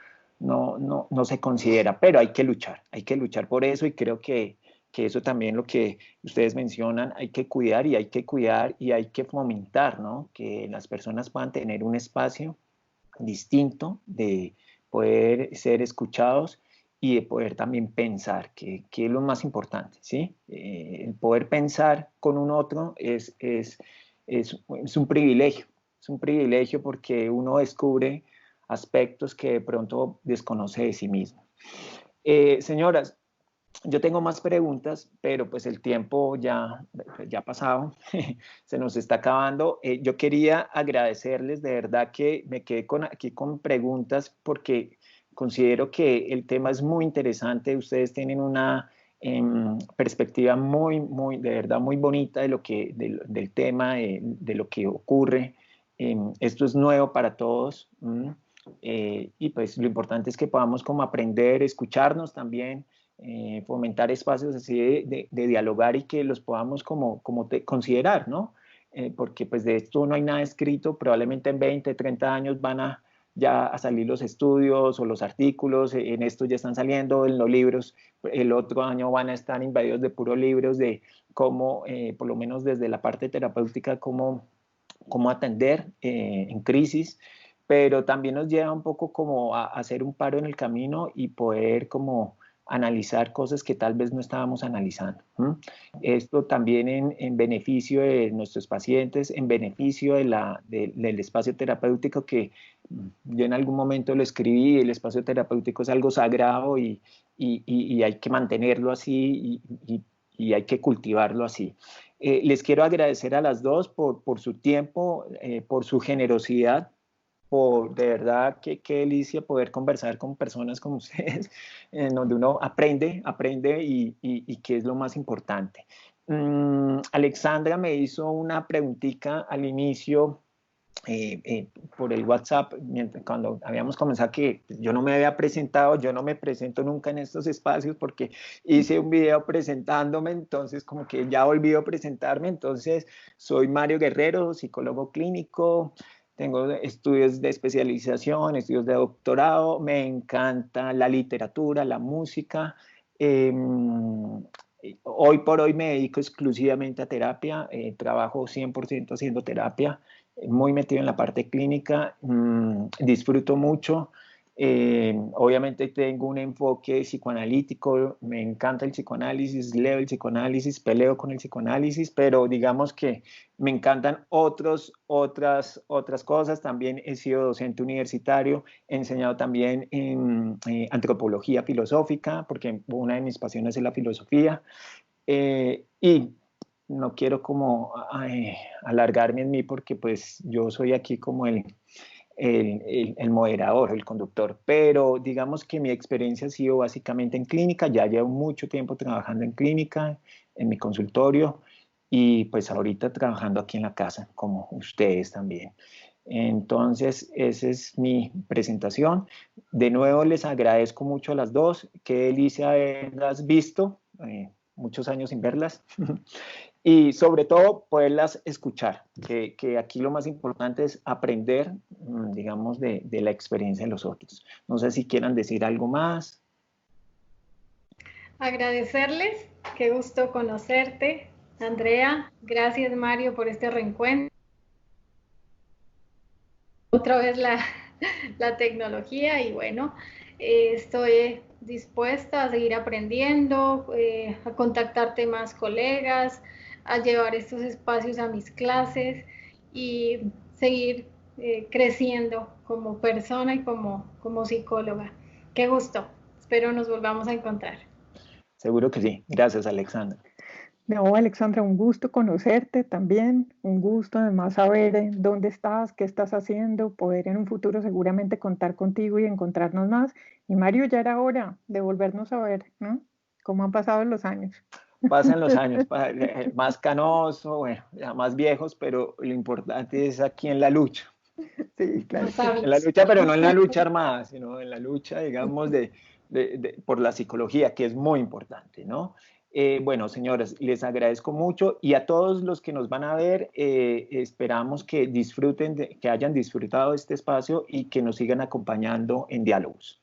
se considera, pero hay que luchar por eso y creo que eso también lo que ustedes mencionan, hay que cuidar y hay que cuidar y hay que fomentar, ¿no? Que las personas puedan tener un espacio distinto de poder ser escuchados y de poder también pensar, que es lo más importante, ¿sí? El poder pensar con un otro es un privilegio, es un privilegio porque uno descubre aspectos que de pronto desconoce de sí mismo. Señoras, yo tengo más preguntas, pero pues el tiempo ya ha pasado, se nos está acabando. Yo quería agradecerles, de verdad que me quedé aquí con preguntas porque considero que el tema es muy interesante. Ustedes tienen una perspectiva de verdad muy bonita de del tema, de lo que ocurre. Esto es nuevo para todos. Y pues lo importante es que podamos como aprender, escucharnos también, fomentar espacios así de dialogar y que los podamos considerar, ¿no? Porque pues de esto no hay nada escrito, probablemente en 20, 30 años ya a salir los estudios o los artículos, en esto ya están saliendo en los libros, el otro año van a estar invadidos de puros libros de cómo, por lo menos desde la parte terapéutica, cómo atender en crisis, pero también nos lleva un poco como a hacer un paro en el camino y poder como analizar cosas que tal vez no estábamos analizando. Esto también en beneficio de nuestros pacientes, en beneficio del espacio terapéutico que yo en algún momento lo escribí, el espacio terapéutico es algo sagrado y hay que mantenerlo así y hay que cultivarlo así. Les quiero agradecer a las dos por su tiempo, por su generosidad, de verdad, qué delicia poder conversar con personas como ustedes, en donde uno aprende y qué es lo más importante. Alexandra me hizo una preguntita al inicio por el WhatsApp, cuando habíamos comenzado, que yo no me había presentado, yo no me presento nunca en estos espacios porque hice un video presentándome, entonces como que ya volví a presentarme. Entonces soy Mario Guerrero, psicólogo clínico, tengo estudios de especialización, estudios de doctorado, me encanta la literatura, la música. Hoy por hoy me dedico exclusivamente a terapia, trabajo 100% haciendo terapia, muy metido en la parte clínica, disfruto mucho. Obviamente tengo un enfoque psicoanalítico, me encanta el psicoanálisis, leo el psicoanálisis, peleo con el psicoanálisis, pero digamos que me encantan otras cosas. También he sido docente universitario, he enseñado también en antropología filosófica, porque una de mis pasiones es la filosofía. Y no quiero como alargarme en mí porque pues yo soy aquí como el moderador, el conductor, pero digamos que mi experiencia ha sido básicamente en clínica. Ya llevo mucho tiempo trabajando en clínica, en mi consultorio, y pues ahorita trabajando aquí en la casa, como ustedes también. Entonces, esa es mi presentación. De nuevo, les agradezco mucho a las dos. Qué delicia haberlas visto, muchos años sin verlas. Y sobre todo poderlas escuchar, que aquí lo más importante es aprender, digamos, de la experiencia de los otros. No sé si quieran decir algo más. Agradecerles, qué gusto conocerte, Andrea. Gracias, Mario, por este reencuentro. Otra vez la tecnología y bueno, estoy dispuesta a seguir aprendiendo, a contactarte más colegas, a llevar estos espacios a mis clases y seguir creciendo como persona y como psicóloga. Qué gusto, espero nos volvamos a encontrar. Seguro que sí. Gracias, Alexandra. No, Alexandra, un gusto conocerte también, un gusto además saber dónde estás, qué estás haciendo, poder en un futuro seguramente contar contigo y encontrarnos más. Y Mario, ya era hora de volvernos a ver, ¿no? ¿Cómo han pasado los años? Pasan los años, más canoso, bueno, ya más viejos, pero lo importante es aquí en la lucha. Sí, claro. En la lucha, pero no en la lucha armada, sino en la lucha, digamos, por la psicología, que es muy importante, ¿no? Bueno, señoras, les agradezco mucho y a todos los que nos van a ver, esperamos que disfruten, que hayan disfrutado de este espacio y que nos sigan acompañando en diálogos.